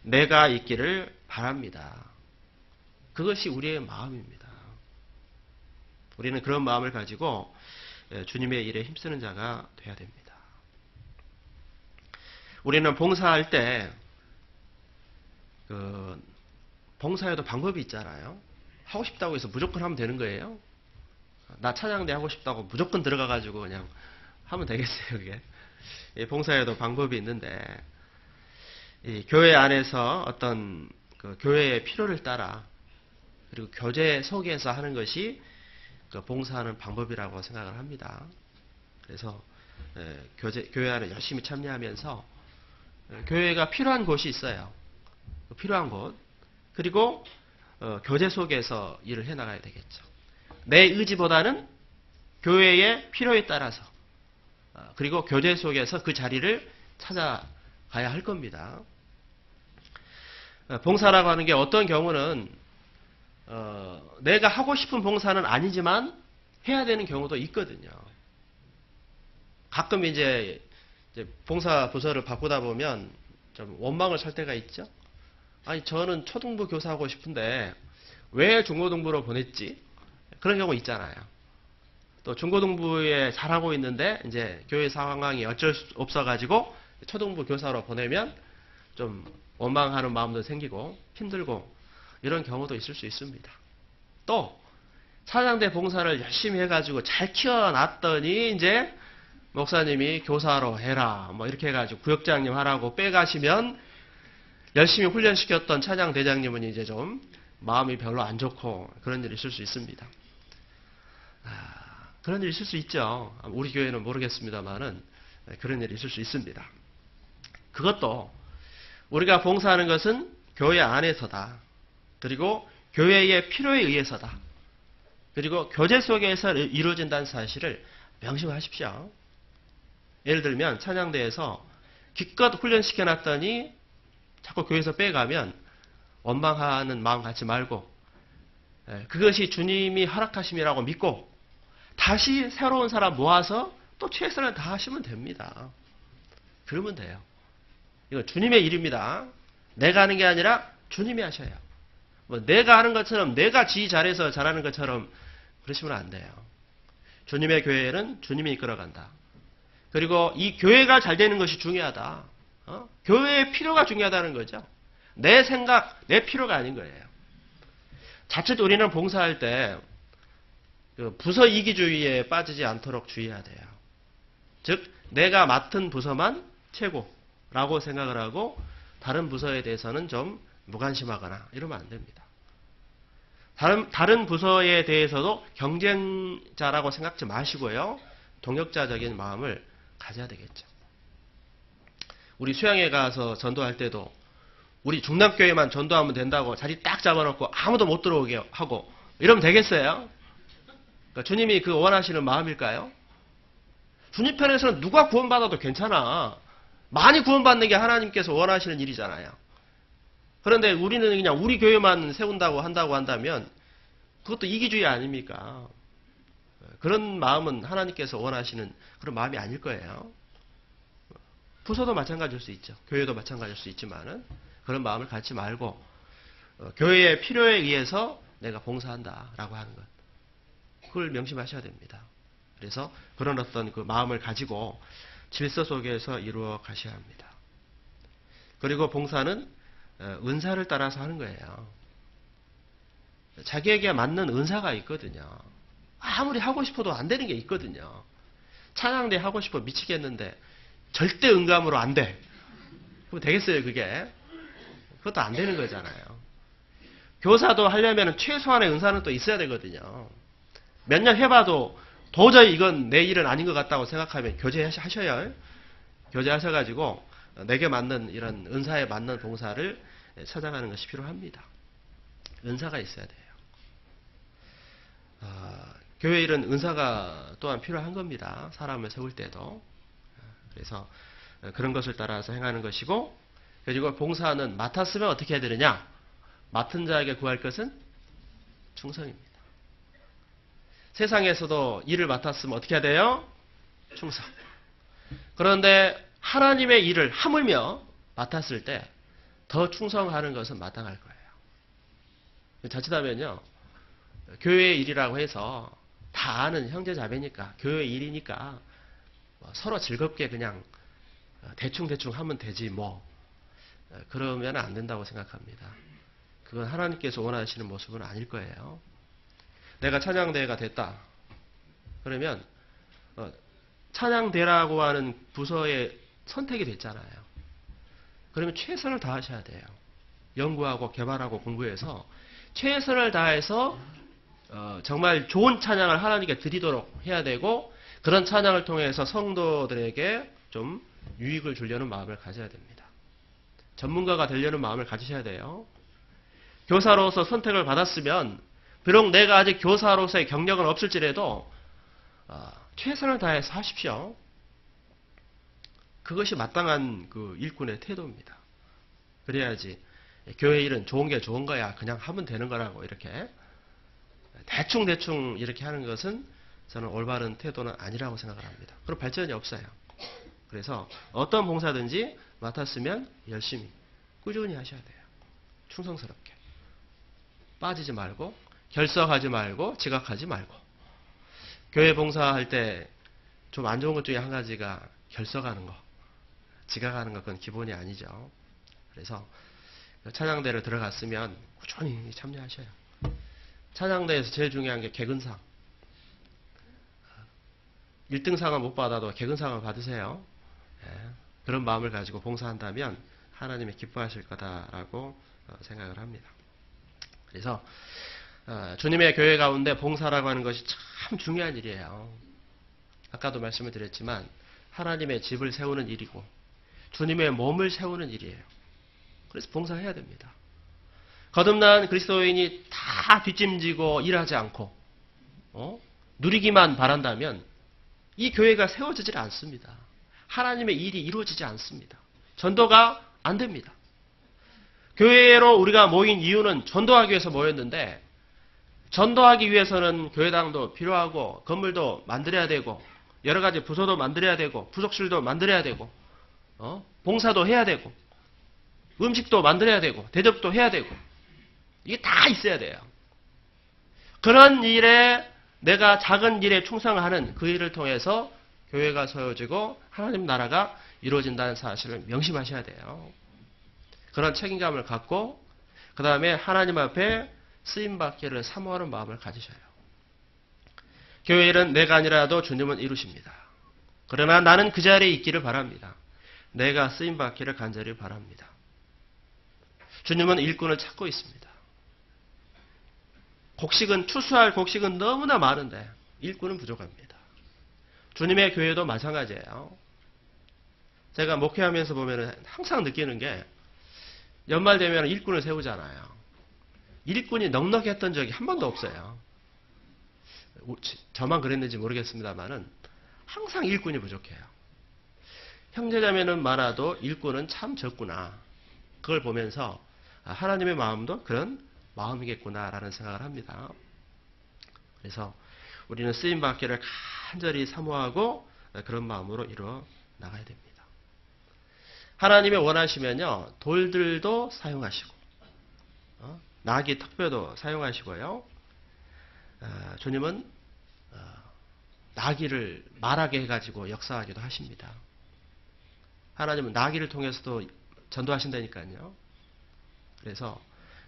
내가 있기를 바랍니다. 그것이 우리의 마음입니다. 우리는 그런 마음을 가지고 주님의 일에 힘쓰는 자가 되어야 됩니다. 우리는 봉사할 때 봉사에도 방법이 있잖아요. 하고 싶다고 해서 무조건 하면 되는 거예요. 나 찬양대 하고 싶다고 무조건 들어가가지고 그냥 하면 되겠어요, 그게. 봉사에도 방법이 있는데, 이 교회 안에서 어떤 그 교회의 필요를 따라, 그리고 교제 속에서 하는 것이 그 봉사하는 방법이라고 생각을 합니다. 그래서, 교회 안에 열심히 참여하면서, 교회가 필요한 곳이 있어요. 필요한 곳. 그리고, 교제 속에서 일을 해 나가야 되겠죠. 내 의지보다는 교회의 필요에 따라서 그리고 교제 속에서 그 자리를 찾아가야 할 겁니다. 봉사라고 하는 게 어떤 경우는 내가 하고 싶은 봉사는 아니지만 해야 되는 경우도 있거든요. 가끔 이제 봉사 부서를 바꾸다 보면 좀 원망을 살 때가 있죠. 아니 저는 초등부 교사하고 싶은데 왜 중고등부로 보냈지? 그런 경우 있잖아요. 또 중고등부에 잘하고 있는데 이제 교회 상황이 어쩔 수 없어가지고 초등부 교사로 보내면 좀 원망하는 마음도 생기고 힘들고 이런 경우도 있을 수 있습니다. 또 찬양대 봉사를 열심히 해가지고 잘 키워놨더니 이제 목사님이 교사로 해라 뭐 이렇게 해가지고 구역장님 하라고 빼가시면 열심히 훈련시켰던 찬양대장님은 이제 좀 마음이 별로 안 좋고 그런 일이 있을 수 있습니다. 그런 일이 있을 수 있죠. 우리 교회는 모르겠습니다만은 그런 일이 있을 수 있습니다. 그것도 우리가 봉사하는 것은 교회 안에서다. 그리고 교회의 필요에 의해서다. 그리고 교제 속에서 이루어진다는 사실을 명심하십시오. 예를 들면 찬양대에서 기껏 훈련시켜놨더니 자꾸 교회에서 빼가면 원망하는 마음 갖지 말고 그것이 주님이 허락하심이라고 믿고 다시 새로운 사람 모아서 또 최선을 다하시면 됩니다. 그러면 돼요. 이건 주님의 일입니다. 내가 하는 게 아니라 주님이 하셔요. 뭐 내가 하는 것처럼 내가 지 잘해서 잘하는 것처럼 그러시면 안 돼요. 주님의 교회는 주님이 이끌어간다. 그리고 이 교회가 잘 되는 것이 중요하다. 교회의 필요가 중요하다는 거죠. 내 생각, 내 필요가 아닌 거예요. 자칫 우리는 봉사할 때 부서 이기주의에 빠지지 않도록 주의해야 돼요. 즉 내가 맡은 부서만 최고라고 생각을 하고 다른 부서에 대해서는 좀 무관심하거나 이러면 안 됩니다. 다른 부서에 대해서도 경쟁자라고 생각지 마시고요. 동역자적인 마음을 가져야 되겠죠. 우리 수양회 가서 전도할 때도 우리 중남교회만 전도하면 된다고 자리 딱 잡아놓고 아무도 못 들어오게 하고 이러면 되겠어요? 그러니까 주님이 그 원하시는 마음일까요? 주님 편에서는 누가 구원받아도 괜찮아. 많이 구원받는 게 하나님께서 원하시는 일이잖아요. 그런데 우리는 그냥 우리 교회만 세운다고 한다면 그것도 이기주의 아닙니까? 그런 마음은 하나님께서 원하시는 그런 마음이 아닐 거예요. 부서도 마찬가지일 수 있죠. 교회도 마찬가지일 수 있지만은 그런 마음을 갖지 말고 교회의 필요에 의해서 내가 봉사한다라고 하는 것. 그걸 명심하셔야 됩니다. 그래서 그런 어떤 그 마음을 가지고 질서 속에서 이루어 가셔야 합니다. 그리고 봉사는 은사를 따라서 하는 거예요. 자기에게 맞는 은사가 있거든요. 아무리 하고 싶어도 안 되는 게 있거든요. 찬양대 하고 싶어 미치겠는데 절대 응감으로 안 돼. 그럼 되겠어요, 그게? 그것도 안 되는 거잖아요. 교사도 하려면 최소한의 은사는 또 있어야 되거든요. 몇 년 해봐도 도저히 이건 내 일은 아닌 것 같다고 생각하면 교제하셔요. 교제하셔가지고 내게 맞는 이런 은사에 맞는 봉사를 찾아가는 것이 필요합니다. 은사가 있어야 돼요. 교회 일은 은사가 또한 필요한 겁니다. 사람을 세울 때도. 그래서 그런 것을 따라서 행하는 것이고, 그리고 봉사는 맡았으면 어떻게 해야 되느냐? 맡은 자에게 구할 것은 충성입니다. 세상에서도 일을 맡았으면 어떻게 해야 돼요? 충성. 그런데 하나님의 일을 하물며 맡았을 때 더 충성하는 것은 마땅할 거예요. 자칫하면요, 교회의 일이라고 해서 다 아는 형제 자매니까, 교회 일이니까 서로 즐겁게 그냥 대충 하면 되지 뭐, 그러면 안 된다고 생각합니다. 그건 하나님께서 원하시는 모습은 아닐 거예요. 내가 찬양대회가 됐다. 그러면 찬양대라고 하는 부서에 선택이 됐잖아요. 그러면 최선을 다하셔야 돼요. 연구하고 개발하고 공부해서 최선을 다해서 정말 좋은 찬양을 하나님께 드리도록 해야 되고, 그런 찬양을 통해서 성도들에게 좀 유익을 주려는 마음을 가져야 됩니다. 전문가가 되려는 마음을 가지셔야 돼요. 교사로서 선택을 받았으면 비록 내가 아직 교사로서의 경력은 없을지라도 최선을 다해서 하십시오. 그것이 마땅한 그 일꾼의 태도입니다. 그래야지 교회 일은 좋은 게 좋은 거야, 그냥 하면 되는 거라고 이렇게 대충 이렇게 하는 것은 저는 올바른 태도는 아니라고 생각을 합니다. 그럼 발전이 없어요. 그래서 어떤 봉사든지 맡았으면 열심히 꾸준히 하셔야 돼요. 충성스럽게. 빠지지 말고, 결석하지 말고, 지각하지 말고. 교회 봉사할 때 좀 안 좋은 것 중에 한 가지가 결석하는 거, 지각하는 것, 그건 기본이 아니죠. 그래서 찬양대를 들어갔으면 꾸준히 참여하셔요. 찬양대에서 제일 중요한 게 개근상. 1등상은 못 받아도 개근상을 받으세요. 그런 마음을 가지고 봉사한다면 하나님이 기뻐하실 거다라고 생각을 합니다. 그래서 주님의 교회 가운데 봉사라고 하는 것이 참 중요한 일이에요. 아까도 말씀을 드렸지만 하나님의 집을 세우는 일이고 주님의 몸을 세우는 일이에요. 그래서 봉사해야 됩니다. 거듭난 그리스도인이 다 뒷짐지고 일하지 않고 누리기만 바란다면 이 교회가 세워지질 않습니다. 하나님의 일이 이루어지지 않습니다. 전도가 안 됩니다. 교회로 우리가 모인 이유는 전도하기 위해서 모였는데, 전도하기 위해서는 교회당도 필요하고 건물도 만들어야 되고 여러 가지 부서도 만들어야 되고 부속실도 만들어야 되고 봉사도 해야 되고 음식도 만들어야 되고 대접도 해야 되고 이게 다 있어야 돼요. 그런 일에 내가 작은 일에 충성하는 그 일을 통해서 교회가 세워지고 하나님 나라가 이루어진다는 사실을 명심하셔야 돼요. 그런 책임감을 갖고 그 다음에 하나님 앞에 쓰임받기를 사모하는 마음을 가지셔요. 교회 일은 내가 아니라도 주님은 이루십니다. 그러나 나는 그 자리에 있기를 바랍니다. 내가 쓰임받기를 간절히 바랍니다. 주님은 일꾼을 찾고 있습니다. 추수할 곡식은 너무나 많은데 일꾼은 부족합니다. 주님의 교회도 마찬가지예요. 제가 목회하면서 보면 항상 느끼는 게 연말 되면 일꾼을 세우잖아요. 일꾼이 넉넉했던 적이 한 번도 없어요. 저만 그랬는지 모르겠습니다만은 항상 일꾼이 부족해요. 형제자매는 많아도 일꾼은 참 적구나. 그걸 보면서 하나님의 마음도 그런 마음이겠구나라는 생각을 합니다. 그래서 우리는 쓰임받기를 간절히 사모하고 그런 마음으로 이루어 나가야 됩니다. 하나님이 원하시면요, 돌들도 사용하시고 나귀 턱뼈도 사용하시고요. 주님은 나귀를 말하게 해가지고 역사하기도 하십니다. 하나님은 나귀를 통해서도 전도하신다니까요. 그래서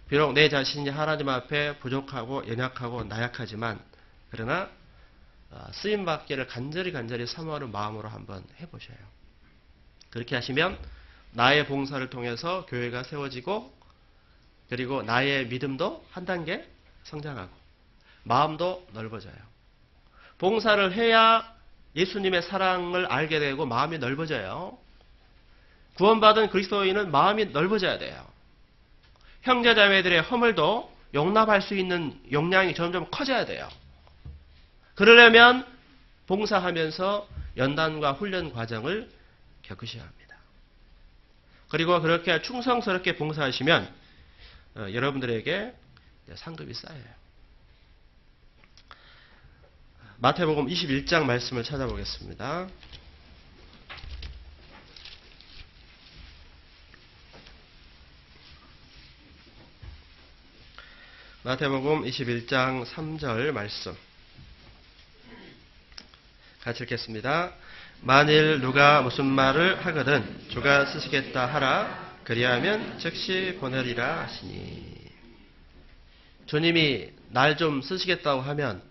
비록 내 자신이 하나님 앞에 부족하고 연약하고 나약하지만 그러나 쓰임받기를 간절히 사모하는 마음으로 한번 해보셔요. 그렇게 하시면 나의 봉사를 통해서 교회가 세워지고 그리고 나의 믿음도 한 단계 성장하고 마음도 넓어져요. 봉사를 해야 예수님의 사랑을 알게 되고 마음이 넓어져요. 구원받은 그리스도인은 마음이 넓어져야 돼요. 형제자매들의 허물도 용납할 수 있는 용량이 점점 커져야 돼요. 그러려면 봉사하면서 연단과 훈련 과정을 겪으셔야 합니다. 그리고 그렇게 충성스럽게 봉사하시면 여러분들에게 상급이 쌓여요. 마태복음 21장 말씀을 찾아보겠습니다. 마태복음 21장 3절 말씀 같이 읽겠습니다. 만일 누가 무슨 말을 하거든 주가 쓰시겠다 하라. 그리하면 즉시 보내리라 하시니. 주님이 날 좀 쓰시겠다고 하면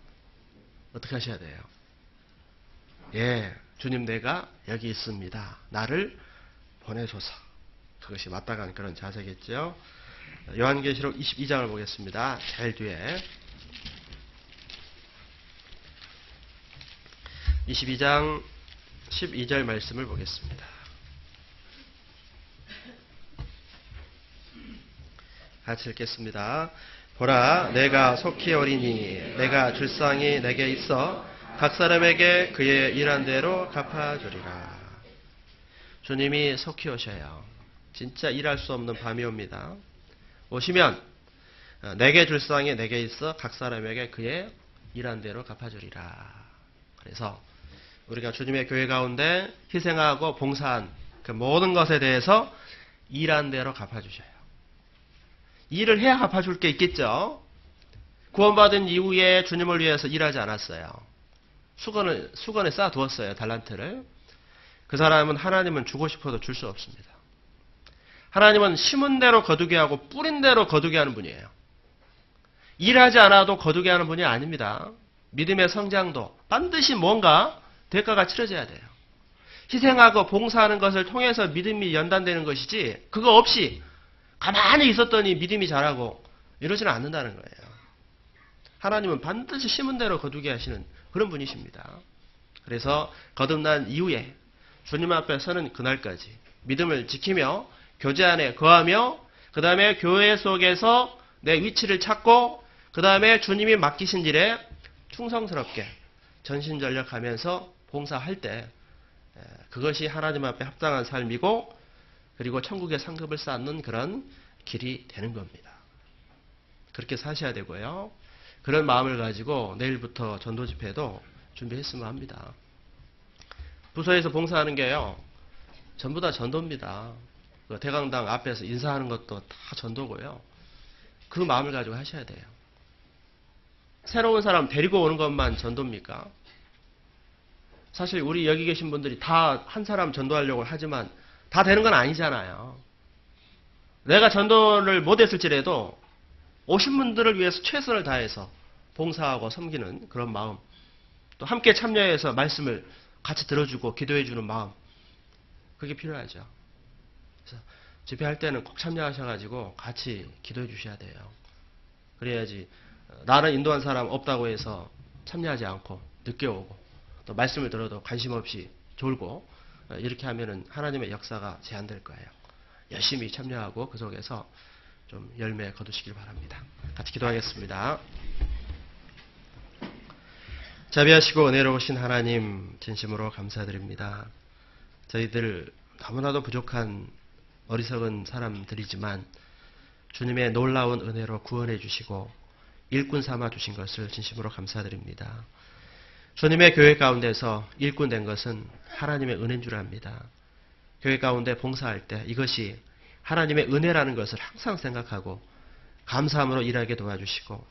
어떻게 하셔야 돼요? 예, 주님 내가 여기 있습니다. 나를 보내소서. 그것이 마땅한 그런 자세겠죠. 요한계시록 22장을 보겠습니다. 제일 뒤에 22장 12절 말씀을 보겠습니다. 같이 읽겠습니다. 보라, 내가 속히 오리니 내가 줄상이 내게 있어 각 사람에게 그의 일한 대로 갚아주리라. 주님이 속히 오셔요. 진짜 일할 수 없는 밤이 옵니다. 오시면 내게 줄상이 내게 있어 각 사람에게 그의 일한 대로 갚아주리라. 그래서 우리가 주님의 교회 가운데 희생하고 봉사한 그 모든 것에 대해서 일한 대로 갚아주셔요. 일을 해야 갚아줄 게 있겠죠. 구원받은 이후에 주님을 위해서 일하지 않았어요. 수건에 쌓아두었어요. 달란트를. 그 사람은 하나님은 주고 싶어도 줄 수 없습니다. 하나님은 심은 대로 거두게 하고 뿌린 대로 거두게 하는 분이에요. 일하지 않아도 거두게 하는 분이 아닙니다. 믿음의 성장도 반드시 뭔가 대가가 치러져야 돼요. 희생하고 봉사하는 것을 통해서 믿음이 연단되는 것이지 그거 없이 가만히 있었더니 믿음이 자라고 이러지는 않는다는 거예요. 하나님은 반드시 심은 대로 거두게 하시는 그런 분이십니다. 그래서 거듭난 이후에 주님 앞에 서는 그날까지 믿음을 지키며 교제 안에 거하며 그 다음에 교회 속에서 내 위치를 찾고 그 다음에 주님이 맡기신 일에 충성스럽게 전신전력하면서 봉사할 때 그것이 하나님 앞에 합당한 삶이고 그리고 천국의 상급을 쌓는 그런 길이 되는 겁니다. 그렇게 사셔야 되고요. 그런 마음을 가지고 내일부터 전도 집회도 준비했으면 합니다. 부서에서 봉사하는 게요. 전부 다 전도입니다. 대강당 앞에서 인사하는 것도 다 전도고요. 그 마음을 가지고 하셔야 돼요. 새로운 사람 데리고 오는 것만 전도입니까? 사실 우리 여기 계신 분들이 다 한 사람 전도하려고 하지만 다 되는 건 아니잖아요. 내가 전도를 못했을지라도 오신 분들을 위해서 최선을 다해서 봉사하고 섬기는 그런 마음, 또 함께 참여해서 말씀을 같이 들어주고 기도해주는 마음, 그게 필요하죠. 그래서 집회할 때는 꼭 참여하셔가지고 같이 기도해 주셔야 돼요. 그래야지 나는 인도한 사람 없다고 해서 참여하지 않고 늦게 오고 또 말씀을 들어도 관심 없이 졸고 이렇게 하면은 하나님의 역사가 제한될 거예요. 열심히 참여하고 그 속에서 좀 열매 거두시길 바랍니다. 같이 기도하겠습니다. 자비하시고 은혜로우신 하나님 진심으로 감사드립니다. 저희들 너무나도 부족한 어리석은 사람들이지만 주님의 놀라운 은혜로 구원해 주시고 일꾼 삼아 주신 것을 진심으로 감사드립니다. 주님의 교회 가운데서 일꾼 된 것은 하나님의 은혜인 줄 압니다. 교회 가운데 봉사할 때 이것이 하나님의 은혜라는 것을 항상 생각하고 감사함으로 일하게 도와주시고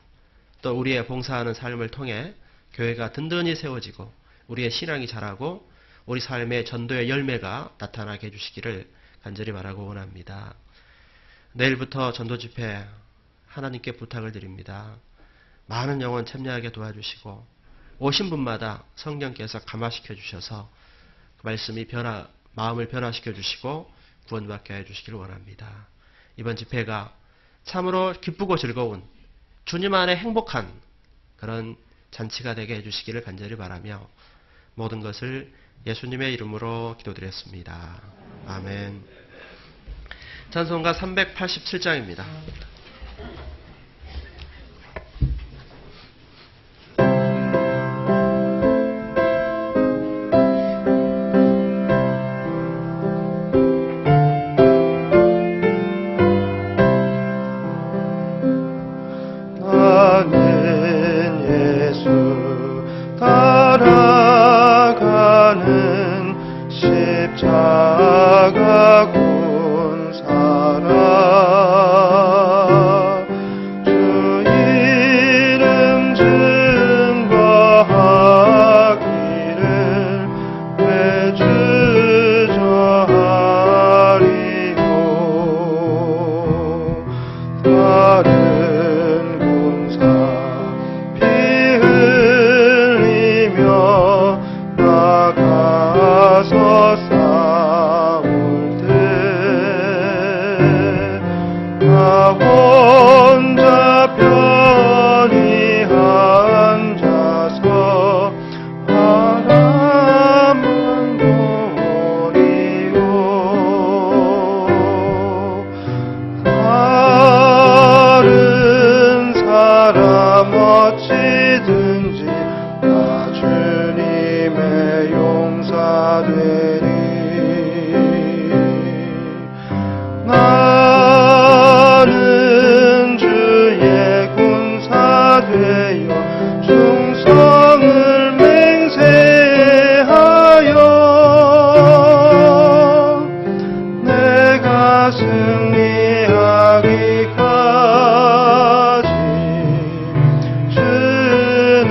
또 우리의 봉사하는 삶을 통해 교회가 든든히 세워지고 우리의 신앙이 자라고 우리 삶의 전도의 열매가 나타나게 해주시기를 간절히 바라고 원합니다. 내일부터 전도 집회 하나님께 부탁을 드립니다. 많은 영혼 참여하게 도와주시고 오신 분마다 성령께서 감화시켜 주셔서 그 말씀이 마음을 변화시켜 주시고 구원받게 해주시기를 원합니다. 이번 집회가 참으로 기쁘고 즐거운 주님 안에 행복한 그런 잔치가 되게 해주시기를 간절히 바라며 모든 것을 예수님의 이름으로 기도드렸습니다. 아멘. 찬송가 387장입니다. 십자가 군 사랑 주 이름 증거하기를 외주저하리요. 다른 군사 피 흘리며 나가서 싸울 때 나 혼자 편히 앉아서 바라만 보리요. 다른 사람 어찌든지 나 주님의 용사되리. 나는 주의 군사 되어 충성을 맹세하여 내가 승리하기까지 주는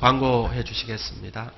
광고해 주시겠습니다.